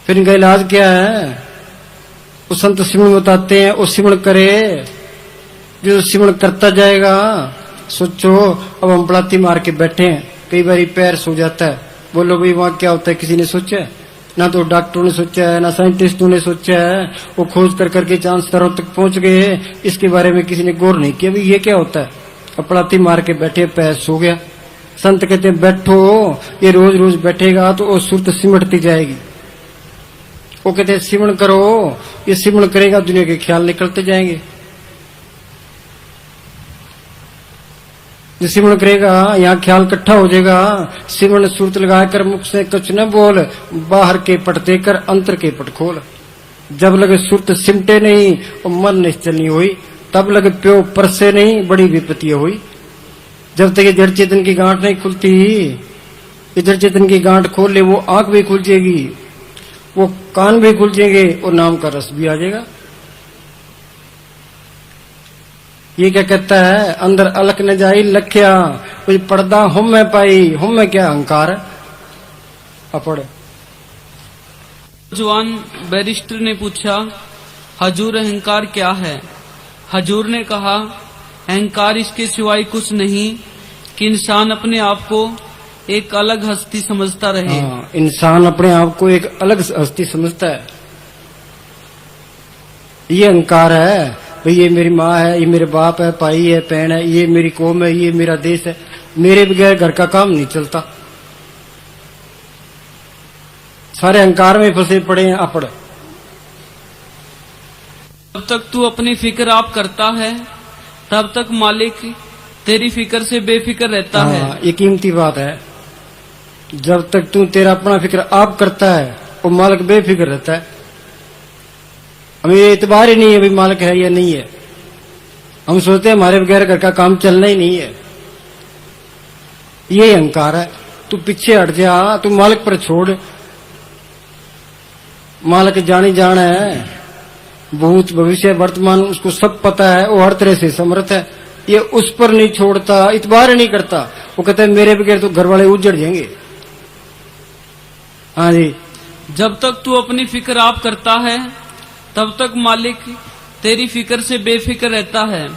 फिर इनका इलाज क्या है? वो संत सिमरण बताते हैं, वो सिमरण करे, जो सिमरण करता जाएगा। सोचो अब हम पलाती मार के बैठे हैं, कई बार पैर सो जाता है, बोलो भाई वहां क्या होता है? किसी ने सोचा है? ना तो डॉक्टरों ने सोचा है, ना साइंटिस्टों ने सोचा है। वो खोज कर करके चांद स्तरों तक पहुंच गए, इसके बारे में किसी ने गौर नहीं किया भाई ये क्या होता है। अब पलाती मार के बैठे, पैर सो गया। संत कहते हैं बैठो, ये रोज रोज बैठेगा तो वो सुरत सिमटती जाएगी। वो कहते हैं सिमरण करो, ये सिमरण करेगा दुनिया के ख्याल निकलते जाएंगे। जो सिमरण करेगा यहाँ ख्याल इकट्ठा हो जाएगा। सिमरण सूरत लगाकर मुख से कुछ न बोल, बाहर के पट देकर अंतर के पट खोल। जब लगे सूरत सिमटे नहीं और मन निश्चल नहीं हुई, तब लगे प्यो परसे नहीं, बड़ी विपत्ति हुई। जब तक ये जड़ चेतन की गांठ नहीं खुलती, ये जड़ चेतन की गांठ खोल ले, वो आंख भी खुल जाएगी, वो कान भी खुल जाएंगे और नाम का रस भी आ जाएगा। ये क्या कहता है? अंदर अलख न जाई लख्या, कोई पर्दा हम में पाई, हम में क्या अहंकार है? अपड़ जवान बैरिस्टर ने पूछा, हजूर अहंकार क्या है? हजूर ने कहा, अहंकार इसके सिवाय कुछ नहीं कि इंसान अपने आप को एक अलग हस्ती समझता रहे। इंसान अपने आप को एक अलग हस्ती समझता है, ये अहंकार है। भाई ये मेरी माँ है, ये मेरे बाप है, भाई है, बहन है, ये मेरी कौम है, ये मेरा देश है, मेरे बगैर घर का काम नहीं चलता। सारे अहंकार में फंसे पड़े हैं अपड़। जब तक तू अपनी फिक्र आप करता है, तब तक मालिक तेरी फिक्र से बेफिक्र रहता है। ये कीमती बात है। जब तक तू तेरा अपना फिक्र आप करता है, वो मालिक बेफिक्र रहता है। हमें ये इतबार ही नहीं है भाई मालिक है या नहीं है। हम सोचते हैं हमारे बगैर घर का काम चलना ही नहीं है। ये अहंकार है। तू पीछे हट जा, तू मालिक पर छोड़। मालिक जानी जान है, भूत भविष्य वर्तमान उसको सब पता है, वो हर तरह से समर्थ है। ये उस पर नहीं छोड़ता, इतबार नहीं करता। वो कहता है मेरे बगैर तो घर वाले उजड़ जाएंगे। हाँ जी। जब तक तू अपनी फिक्र आप करता है, तब तक मालिक तेरी फिक्र से बेफिक्र रहता है।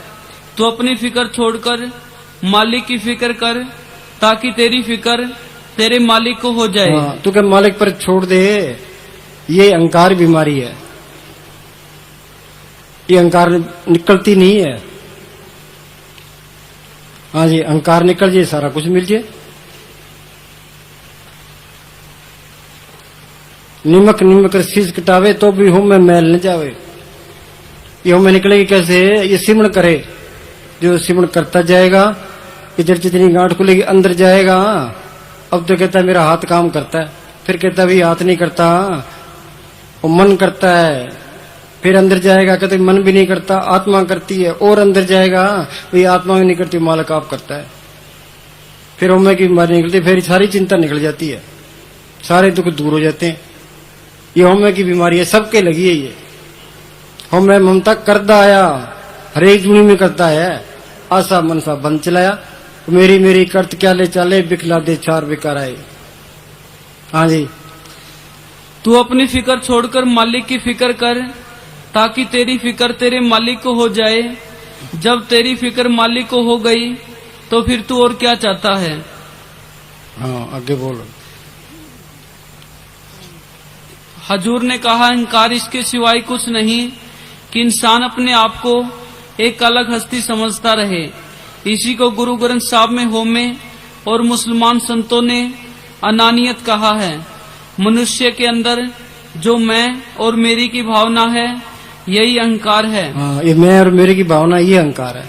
तू अपनी फिक्र छोड़कर मालिक की फिक्र कर, ताकि तेरी फिक्र तेरे मालिक को हो जाए। तू क्या मालिक पर छोड़ दे। ये अहंकार बीमारी है, ये अहंकार निकलती नहीं है। हाँ जी, अहंकार निकल जाए सारा कुछ मिल जाए। निमक निमक शीश कटावे तो भी हूं में मैल न जावे। ये हूं में निकलेगी कैसे? ये सिमरण करे। जो सिमरण करता जाएगा, ये जड़ जितनी गांठ खुलेगी अंदर जाएगा। अब तो कहता है मेरा हाथ काम करता है, फिर कहता है भी हाथ नहीं करता, वो मन करता है। फिर अंदर जाएगा, कहते मन भी नहीं करता, आत्मा करती है। और अंदर जाएगा, वही आत्मा भी नहीं करती, मालिक आप करता है। फिर उम्र की बीमारी निकलती, फिर सारी चिंता निकल जाती है, सारे दुख दूर हो जाते हैं। ये होम्य की बीमारी है, सबके लगी है। ये होम्य ममता करता आया, हरेक जुनी में करता है। आशा मनसा बंद चलाया, मेरी मेरी करत क्या ले चाले, बिखला दे चार बेकार आए। हाँ जी। तू अपनी फिक्र छोड़कर मालिक की फिक्र कर, ताकि तेरी फिक्र तेरे मालिक को हो जाए। जब तेरी फिक्र मालिक को हो गई, तो फिर तू और क्या चाहता है? हाँ, आगे बोलो। हजूर ने कहा, अहंकार इसके सिवाय कुछ नहीं कि इंसान अपने आप को एक अलग हस्ती समझता रहे। इसी को गुरु ग्रंथ साहब में होमे और मुसलमान संतों ने अनानियत कहा है। मनुष्य के अंदर जो मैं और मेरी की भावना है, यही अहंकार है। हाँ, ये मैं और मेरी की भावना, ये अहंकार है।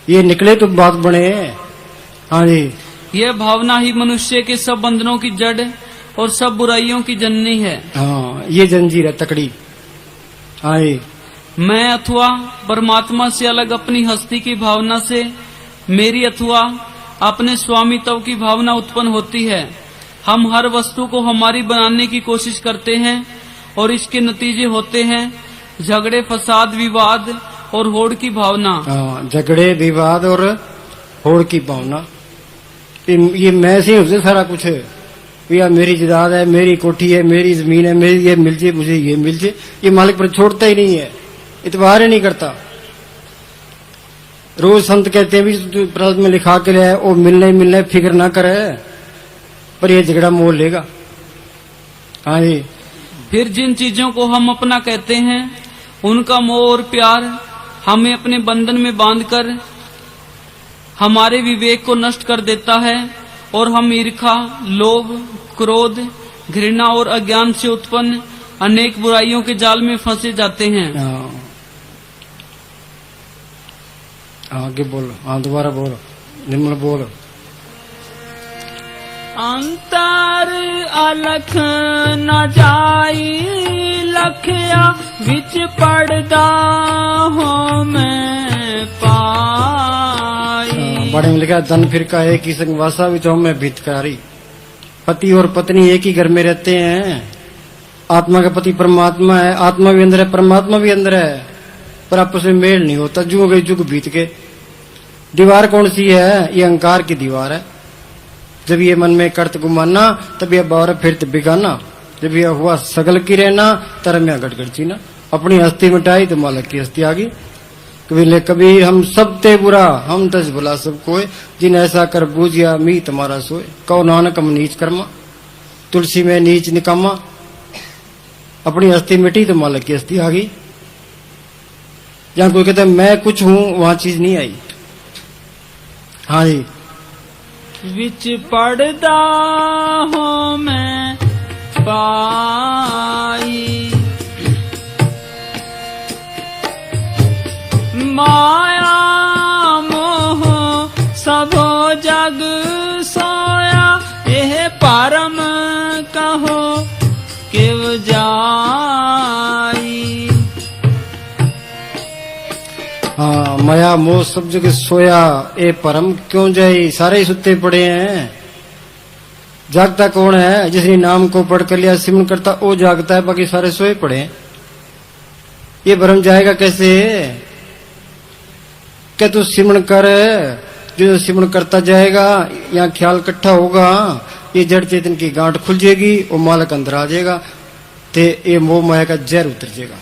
ये निकले तो बात बने। हाँ जी। यह भावना ही मनुष्य के सब बंधनों की जड़ और सब बुराइयों की जननी है। हाँ, ये जंजीर है तकड़ी। हाँ जी। मैं अथवा परमात्मा से अलग अपनी हस्ती की भावना से मेरी अथवा अपने स्वामित्व की भावना उत्पन्न होती है। हम हर वस्तु को हमारी बनाने की कोशिश करते हैं और इसके नतीजे होते हैं झगड़े, फसाद, विवाद और होड़ की भावना। झगड़े, विवाद और होड़ की भावना। ये मैं से ही सारा कुछ है। या मेरी जायदाद है, मेरी कोठी है, मेरी जमीन है, मेरी ये मिल जाए, मुझे ये मिल जाए, ये मालिक पर छोड़ता ही नहीं है, इतबार ही नहीं करता। रोज संत कहते हैं भी प्रारब्ध में लिखा के लिया है, वो मिलना ही मिलना है, फिक्र ना करे, पर ये झगड़ा मोल लेगा। हाँ जी। फिर जिन चीजों को हम अपना कहते हैं उनका मोह और प्यार हमें अपने बंधन में बांधकर हमारे विवेक को नष्ट कर देता है और हम ईर्खा, लोभ, क्रोध, घृणा और अज्ञान से उत्पन्न अनेक बुराइयों के जाल में फंसे जाते हैं। आगे बोलो, हाँ दोबारा बोलो, निर्मल बोलो। अंतर अलख न जाई लखया विच पड़दा हो मैं पाई। बड़े में लिखा धन फिर का एक ही संग वासा भी तो हमें भितकारी। पति और पत्नी एक ही घर में रहते हैं, आत्मा का पति परमात्मा है, आत्मा भी अंदर है, परमात्मा भी अंदर है, पर आपस में मेल नहीं होता। जुग गई जुग बीत के। दीवार कौन सी है? ये अहंकार की दीवार है। जब ये मन में कर्त गुमाना तब यह बावर फिर बिगाना। जब यह हुआ सगल की रहना तरम या गटगड़ची ना। अपनी हस्ती मिटाई तो मालक की हस्ती आ गई। कबीर हम सब ते बुरा हम तज भला सब कोय, जिन ऐसा कर बूझिया मी तुम्हारा सोए। कहो नानक हम नीच कर्मा, तुलसी में नीच निकामा। अपनी हस्ती मिटी तो मालक की हस्ती आ गई। जहां कोई कहता है मैं कुछ हूं, वहां चीज नहीं आई। हाँ जी। विच पड़दा हो मैं पाई, माया मोह सबो जग सोया, यह परम कहो किव जाई। हाँ, माया मोह सब जगह सोया, ए परम क्यों जाए। सारे ही सुते पड़े हैं। जागता कौन है? जिसने नाम को पढ़ कर लिया, सिमरन करता वो जागता है, बाकी सारे सोए पड़े हैं। ये भ्रम जाएगा कैसे? क्या तू सिमरन कर, जो सिमरन करता जाएगा, यहाँ ख्याल इकट्ठा होगा, ये जड़ चेतन की गांठ खुल जाएगी, वो मालक अंदर आ जाएगा, ते ये मोह माया का जहर उतर जाएगा।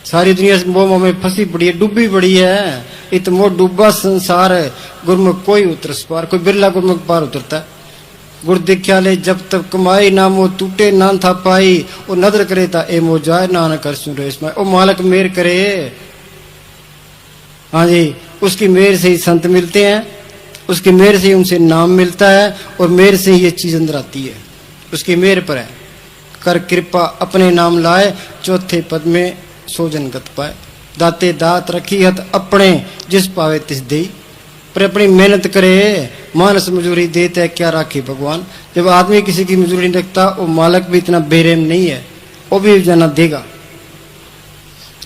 सारी दुनिया मोह में फंसी पड़ी है, डूबी पड़ी है। इत मोह डूबा संसार है, गुरमुख कोई उतरस पार। कोई बिरला गुरमुख पार उतरता है। गुर दिख्या ले जब तक कमाई, ना मोह टूटे ना था पाई। वो नदर करे ता ए मोह जाए, नानक कर सुन रे इसमें। ओ मालक मेर करे। हाँ जी, उसकी मेर से ही संत मिलते हैं, उसकी मेर से ही उनसे नाम मिलता है, और मेर से ही ये चीज अंदर आती है। उसकी मेर पर है। कर कृपा अपने नाम लाए, चौथे पद में सोजन गत पाए। दाते दात रखी हत अपने, जिस पावे तिस दे। पर अपनी मेहनत करे, मानस मजूरी देता है, क्या राखे भगवान। जब आदमी किसी की मजूरी नहीं रखता, वो मालक भी इतना बेरहम नहीं है, वो भी जाना देगा।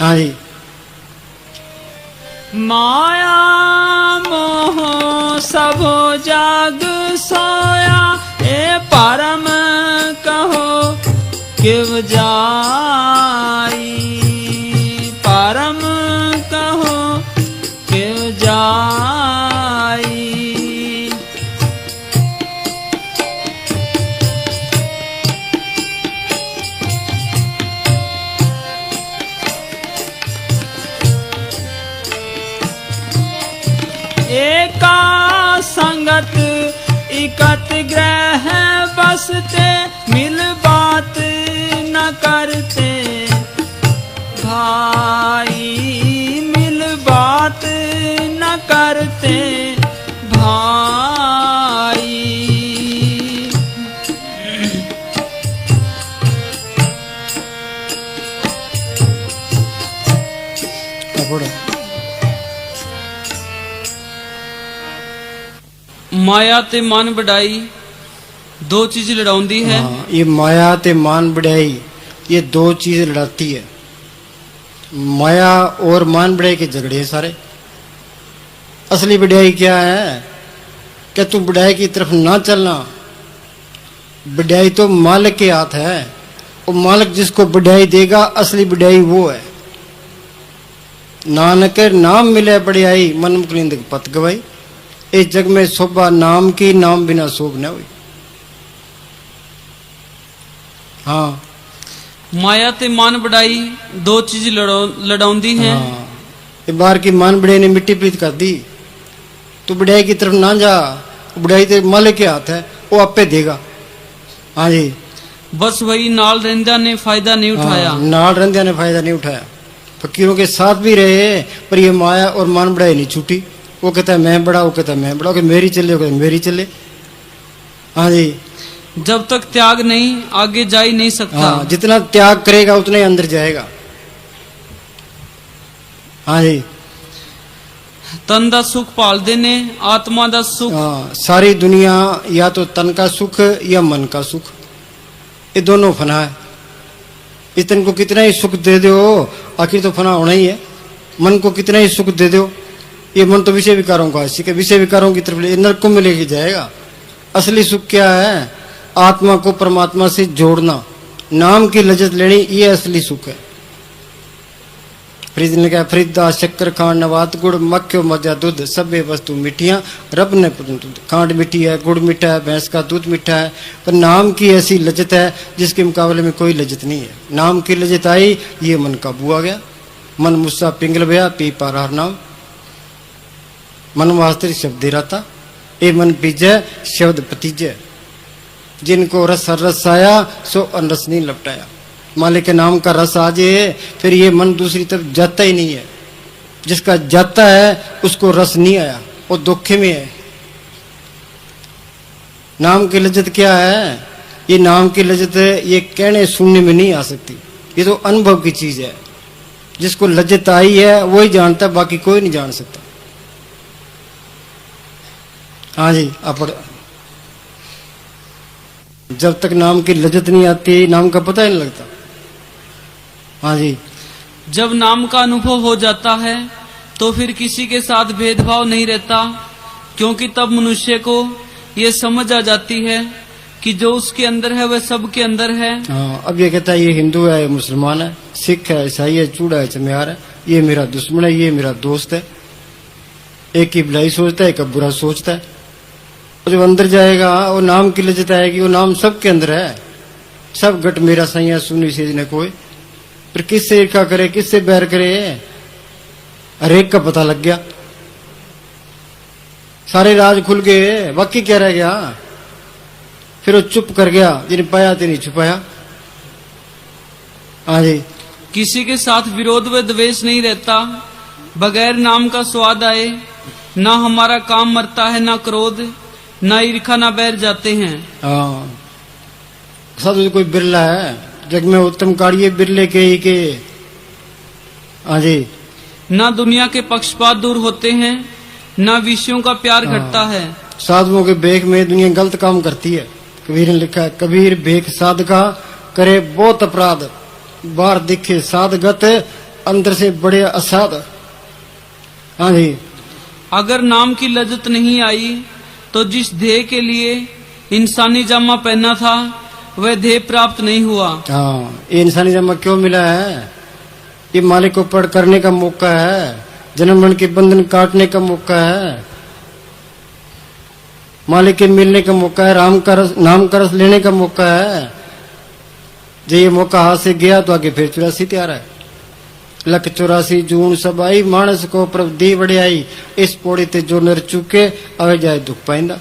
हाँ जी। माया मोह सब जाग सोया, ए परम कहो किव जाई। परम कहो किव जाई। एका संगत इकत ग्रह बसते, मिल बात न करते भाई। मिल बात न करते भाई। माया ते मन बढ़ाई दो चीज लड़ाउंदी है। हाँ, ये माया ते मान बढ़ाई ये दो चीज लड़ाती है। माया और मान बढ़ाई के झगड़े हैं सारे। असली बढ़ाई क्या है? क्या तू बढ़ाई की तरफ ना चलना। बढ़ाई तो मालिक के हाथ है। वो मालिक जिसको बढ़ाई देगा, असली बढ़ाई वो है। नानक नाम मिले बढ़ाई, मन मुकुंद पत गवाई। इस जग में शोभा नाम की, नाम बिना शोभ न हुई। हाँ माया ते मान बढ़ाई, दो चीज लड़ाउंदी हैं। हाँ, एक बार की मान बड़े ने मिट्टी पीत कर दी, तू बढ़ाई की तरफ ना जा, बढ़ाई तेरे मालिक के हाथ है, वो आपे देगा। हाँ जी, बस वही नाल रंजा ने फायदा नहीं उठाया। नाल रंधिया ने फायदा नहीं उठाया। फकीरों के साथ भी रहे, पर ये माया और मान बढ़ाई नहीं छूटी। वो कहता है मैं बड़ा, वो कहता है मैं बड़ा, मेरी चले, वो कहता है मेरी चले। हाँ जी, जब तक त्याग नहीं आगे जा ही नहीं सकता। हाँ, जितना त्याग करेगा उतना ही अंदर जाएगा। हाँ जी, तन दा सुख पाल देने, आत्मा दा सुख। हाँ, सारी दुनिया या तो तन का सुख या मन का सुख, ये दोनों फना है। इस तन को कितना ही सुख दे दो, आखिर तो फना होना ही है। मन को कितना ही सुख दे दो, ये मन तो विषय विकारों का है, विषय विकारों की तरफ नरक में लेके जाएगा। असली सुख क्या है? आत्मा को परमात्मा से जोड़ना, नाम की लज्जत लेनी, ये असली सुख है। फ्रिज ने कहा फ्रिदा शक्कर खांड नवात गुड़ मक्खियो मजा दूध सभे वस्तु मिठियां रब ने दूध। खांड मीठी है, गुड़ मीठा है, भैंस का दूध मीठा है, पर नाम की ऐसी लज्जत है जिसके मुकाबले में कोई लज्जत नहीं है। नाम की लज्जत आई, ये मन काबू आ गया। मन मुस्सा पिंगल भया पी पा रहा नाम, मन वास्ते शब्द दे रहा था, ए मन पीजय शब्द पतीजय। जिनको रस रस आया सो अनरस नहीं लपटाया। मालिक के नाम का रस आ जाए फिर ये मन दूसरी तरफ जाता ही नहीं है। जिसका जाता है उसको रस नहीं आया, वो दुख में है। नाम की लज्जत क्या है? ये नाम की लज्जत ये कहने सुनने में नहीं आ सकती, ये तो अनुभव की चीज है। जिसको लज्जत आई है वही जानता है, बाकी कोई नहीं जान सकता। हाँ जी, आप जब तक नाम की लज्जत नहीं आती नाम का पता ही नहीं लगता। हाँ जी, जब नाम का अनुभव हो जाता है तो फिर किसी के साथ भेदभाव नहीं रहता, क्योंकि तब मनुष्य को ये समझ आ जाती है कि जो उसके अंदर है वह सबके अंदर है। हाँ, अब ये कहता है ये हिंदू है, ये मुसलमान है, सिख है, ईसाई है, चूड़ा है, चमियार है, ये मेरा दुश्मन है, ये मेरा दोस्त है। एक की भलाई सोचता है, एक बुरा सोचता है। जब अंदर जाएगा वो नाम की लज्जत आएगी, वो नाम सबके अंदर है। सब गट मेरा सैया सुनी सेज ने कोई, फिर किससे ईर्षा करे, किससे बैर करे, हर एक का पता लग गया। सारे राज खुल गए, बाकी क्या रह गया? फिर वो चुप कर गया, जिन्हें पाया तेने छुपाया। हाँ जी, किसी के साथ विरोध व द्वेष नहीं रहता, बगैर नाम का स्वाद आए ना हमारा काम मरता है, ना क्रोध, ना ईर्खा, ना बैर जाते हैं। हाँ, साधु कोई बिरला है जग में उत्तम कार्य बिरले के ही के। हाँ जी, ना दुनिया के पक्षपात दूर होते हैं, ना विषयों का प्यार घटता है। साधुओं के बेख में दुनिया गलत काम करती है। कबीर ने लिखा है, कबीर बेख साधका करे बहुत अपराध, बाहर दिखे साधगत अंदर से बड़े असाध। हाँ जी, अगर नाम की लज्जत नहीं आई तो जिस ध्येय के लिए इंसानी जामा पहना था वह ध्येय प्राप्त नहीं हुआ। हाँ, ये इंसानी जामा क्यों मिला है? ये मालिक को पढ़ करने का मौका है, जन्म मरण के बंधन काटने का मौका है, मालिक के मिलने का मौका है, राम का रस, नाम का रस लेने का मौका है। जो ये मौका हाथ से गया तो आगे फिर 84 तैयार है। लख 84 जून सब आई, मानस को प्रभ दी वड़ियाई, इस पौड़ी ते जो नर चुके आवे जाए दुख पाइंदा।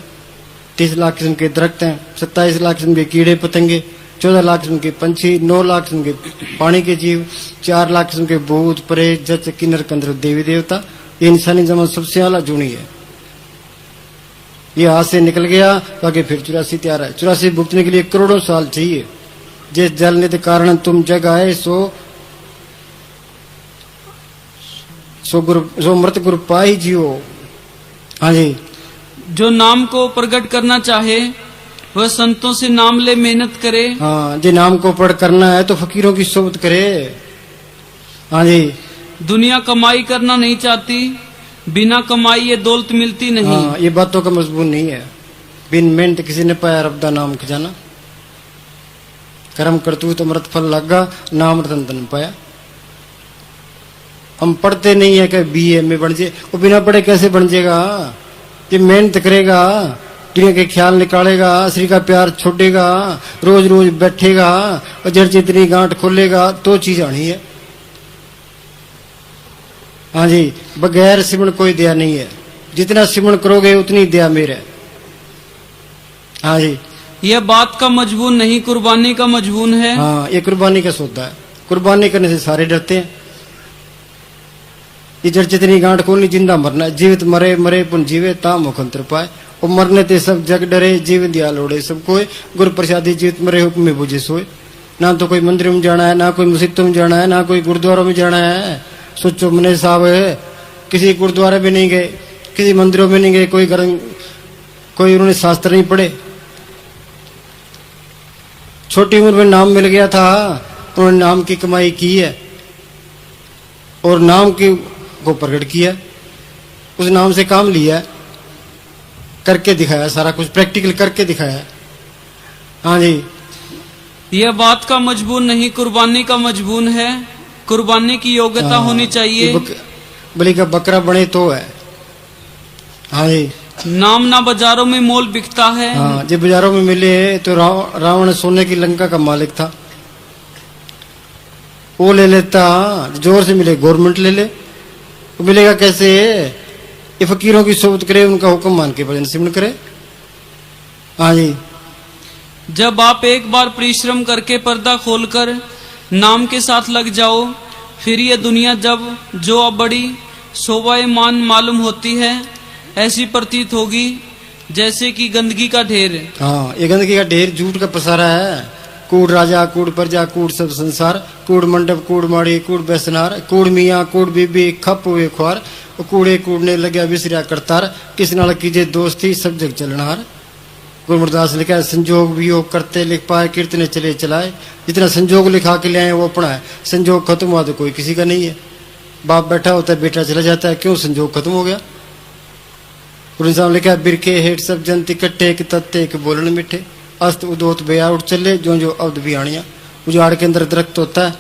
30 लाख किस्म के दरख्त हैं, 27 लाख किस्म के कीड़े पतंगे, 14 लाख किस्म के पंछी, 9 लाख किस्म के पानी के जीव, 4 लाख किस्म के भूत प्रेत जच किन्नर कंदर देवी देवता। ये इंसानी जमा सबसे आला जूनी है। ये हाथ से निकल गया तो आगे फिर 84 तैयार है। 84 भुगतने के लिए करोड़ों साल चाहिए। जिस जल निध कारण तुम जग आए सो मृत गुरु पाई जियो। हाँ जी, जो नाम को प्रकट करना चाहे वह संतों से नाम ले मेहनत करे। हाँ, जो नाम को पढ़ करना है तो फकीरों की सोबत करे। हाँ जी, दुनिया कमाई करना नहीं चाहती, बिना कमाई ये दौलत मिलती नहीं। हाँ, ये बातों का मजबूत नहीं है। बिन मेहनत किसी ने पाया रब दा नाम खजाना, कर्म करतूत अमृत फल लगा, नाम रतन तन पाया। हम पढ़ते नहीं है कि बीए में बन जाए, वो बिना पढ़े कैसे बन जाएगा? ये मेहनत करेगा, दुनिया के ख्याल निकालेगा, श्री का प्यार छोड़ेगा, रोज रोज बैठेगा और जड़ जितनी गांठ खोलेगा तो चीज आनी है। हाँ जी, बगैर सिमरण कोई दया नहीं है। जितना सिमरण करोगे उतनी दया मेरे। हाँ जी, यह बात का मजबून नहीं, कुर्बानी का मजबून है। हाँ, ये कुर्बानी का सौदा है। कुर्बानी करने से सारे डरते हैं। ये जड़ जितनी गांठ खोलनी, जिंदा मरना, जीवित मरे मरे पुन जीवे ता मुखंतर पाए। और मरने ते सब जग डरे, जीवन दिया लोड़े सब कोई। गुरु प्रसादी जीवित मरे हुक्म में बुझे सोए। ना तो कोई मंदिर में जाना है, ना कोई मस्जिद में जाना है, ना कोई गुरुद्वारों में जाना है। सोचो मने साहब, किसी गुरुद्वारे में नहीं गए, किसी मंदिरों में नहीं गए, कोई उन्होंने शास्त्र नहीं पढ़े। छोटी उम्र में नाम मिल गया था, उन्होंने नाम की कमाई की है और नाम की को प्रकट किया, उस नाम से काम लिया, करके दिखाया, सारा कुछ प्रैक्टिकल करके दिखाया। हाँ जी, यह बात का मजबून नहीं, कुर्बानी का मजबून है। कुर्बानी की योग्यता होनी चाहिए। बलि का बकरा बने तो है। हाँ जी, नाम ना बाजारों में मोल बिकता है। हाँ, जब बाजारों में मिले तो रावण सोने की लंका का मालिक था, वो ले लेता। जोर से मिले गवर्नमेंट ले ले, वो मिलेगा कैसे? ये फकीरों की सोबत करे, उनका हुक्म मान के भजन सिमरण करे। हाँ जी, जब आप एक बार परिश्रम करके पर्दा खोलकर नाम के साथ लग जाओ, फिर ये दुनिया जब जो अब बड़ी शोभायमान मालूम होती है, ऐसी प्रतीत होगी जैसे कि गंदगी का ढेर। हाँ, ये गंदगी का ढेर झूठ का पसारा है। कूड़ राजा, कूड़ प्रजा, कूड़ सब संसार, कूड़ मंडप, कूड़ माड़ी, कूड़ बैसनार, कूड़ मियाँ, कूड़ बीबी, खप हुए ख्वार, कूड़े कूड़ने लगे विसरिया करतार, किस नाल कीजे दोस्ती सब जग चलनहार। गुरुमरदास लिखा है, संजोग वियोग करते लिख पाए, कीर्तने चले चलाए। जितना संजोग लिखा के ले आए वो अपना है, संजोग खत्म हुआ तो कोई किसी का नहीं है। बाप बैठा होता है, बेटा चला जाता है, क्यों? संजोग खत्म हो गया। गुरु साहब लिखा है, बिरके हेठ सब जंत इकट्ठे, एक तत्ते एक बोलन मिठे, अस्त उदोत बेया उठ चले, जो जो अब्द भी आनिया। उजाड़ के अंदर दरख्त होता है,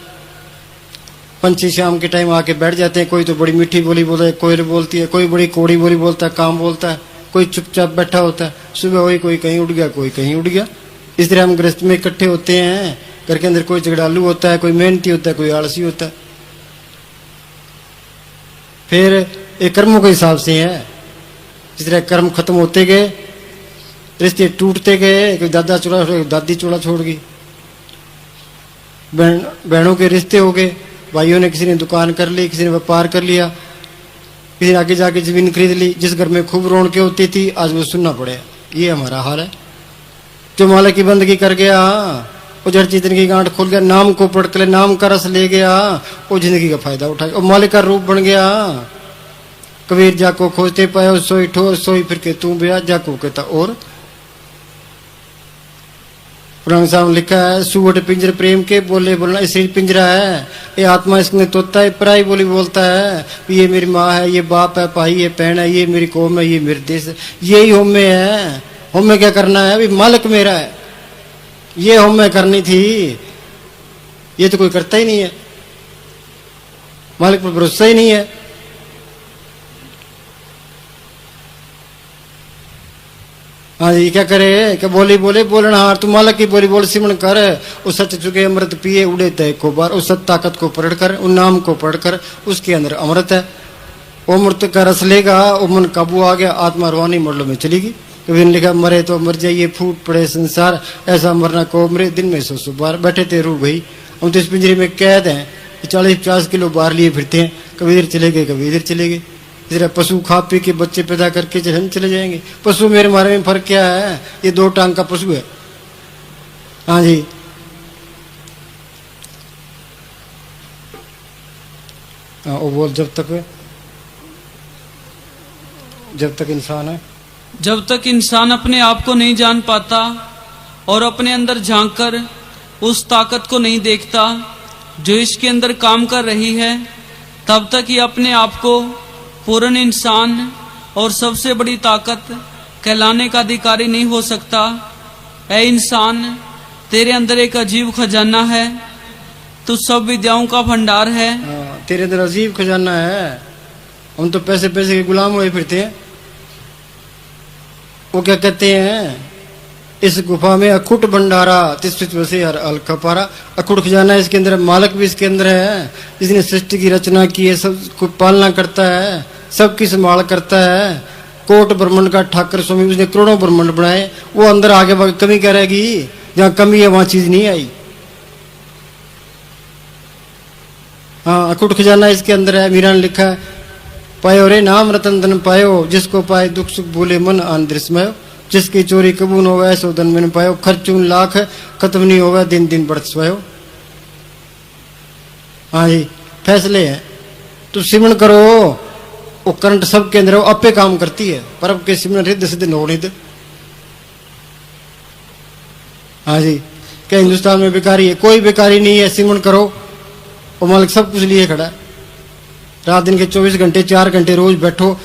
पंछी शाम के टाइम आके बैठ जाते हैं। कोई तो बड़ी मीठी बोली बोलता है, कोयल बोलती है, कोई बड़ी कोड़ी बोली बोलता है, काम बोलता है, कोई चुपचाप बैठा होता है। सुबह वही कोई कहीं उड़ गया, कोई कहीं उड़ गया। इस तरह हम गृहस्थ में इकट्ठे होते हैं। घर के अंदर कोई झगड़ालू होता है, कोई मेहनती होता है, कोई आलसी होता है। फिर ये कर्मों के हिसाब से है। जिस तरह कर्म खत्म होते गए, रिश्ते टूटते गए। कोई दादा चूड़ा छोड़, दादी चूड़ा छोड़ गई, बहनों के रिश्ते हो गए। भाइयों ने, किसी ने दुकान कर ली, किसी ने व्यापार कर लिया, किसी ने आगे जाके जमीन खरीद ली। जिस घर में खूब रौनक होती थी, आज वो सुनना पड़े। ये हमारा हाल है। जो मालिक की बंदगी कर गया, वो जड़ चेतन की गांठ खोल गया, नाम को पढ़ कर नाम का रस ले गया, वो जिंदगी का फायदा उठाया, वो मालिक का रूप बन गया। कबीर जाको खोजते पायो, सोई ठोर सोई फिर के तू ब्याह, जाको कहता और। पुराण साहब लिखा है, सुवट पिंजर प्रेम के बोले बोलना। शरीर पिंजरा है, ये आत्मा इसमें तोता है, पराई बोली बोलता है। ये मेरी माँ है, ये बाप है, भाई है, बहन है, ये मेरी कौम है, ये मेरे देश है। यही होम में है। होम में क्या करना है? अभी मालिक मेरा है, ये होम में करनी थी। ये तो कोई करता ही नहीं है, मालिक पर भरोसा ही नहीं है। हाँ जी, क्या करे? क्या बोली बोले बोलना हार, तू मालक की बोली बोल सिमरण कर। उस सच चुके अमृत पिए उड़े तय को बार, उस सत ताकत को पढ़ कर, उन नाम को पढ़ कर, उसके अंदर अमृत है। वो अमृत का रस लेगा, वो मन काबू आ गया, आत्मा रवानी मरलो में चलेगी। कभी ने लिखा, मरे तो मर जाइए फूट पड़े संसार, ऐसा मरना को मरे दिन में 100 बार। बैठे थे रूह गई, हम तो इस पिंजरे में कैद हैं। 40-50 किलो बाहर लिए फिरते हैं, कभी इधर चले गए, कभी इधर चले गए। जरा पशु खा पी के बच्चे पैदा करके हम चले जाएंगे। पशु मेरे मारे में फर्क क्या है? ये 2 टांग का पशु है। हाँ जी, हाँ, वो बोल, जब तक इंसान है, जब तक इंसान अपने आप को नहीं जान पाता और अपने अंदर झांक कर उस ताकत को नहीं देखता जो इसके अंदर काम कर रही है, तब तक ये अपने आप को पूर्ण इंसान और सबसे बड़ी ताकत कहलाने का अधिकारी नहीं हो सकता। ऐ इंसान, तेरे अंदर एक अजीब खजाना है, तू सब विद्याओं का भंडार है। तेरे अंदर अजीब खजाना है। हम तो पैसे के गुलाम हुए फिरते हैं। वो क्या कहते हैं, इस गुफा में अखुट भंडारा तिष्ठित वसे हर अलखपारा। अखुट खजाना इसके अंदर, मालक भी इसके अंदर है, जिसने सृष्टि की रचना की है, सबको पालना करता है, सबकी संभाल करता है। कोट ब्रह्मांड का ठाकर स्वामी, उसने करोड़ों ब्रह्मांड बनाए, वो अंदर आगे कमी करेगी, जहां कमी है वहां चीज नहीं आई। हाँ, अखुट खजाना इसके अंदर है। मीरा ने लिखा है, पायो रे नाम रतन धन पायो, जिसको पाए दुख सुख भूले मन आन दृश्मय। जिसकी चोरी कबूल होगा ऐसो धन मैंने पायो, खर्चून लाख खत्म नहीं होगा दिन दिन बढ़त स्वयो। हाँ जी, फैसले हैं, तो सिमरण करो। वो करंट सबके अंदर वो अपे काम करती है, पर अब के सिमरण रिद्ध सिद्ध नोनिद। हाँ जी, क्या हिंदुस्तान में बेकारी है? कोई बेकारी नहीं है, सिमरण करो। वो मालिक सब कुछ लिए खड़ा है। रात दिन के 24 घंटे 4 घंटे रोज बैठो,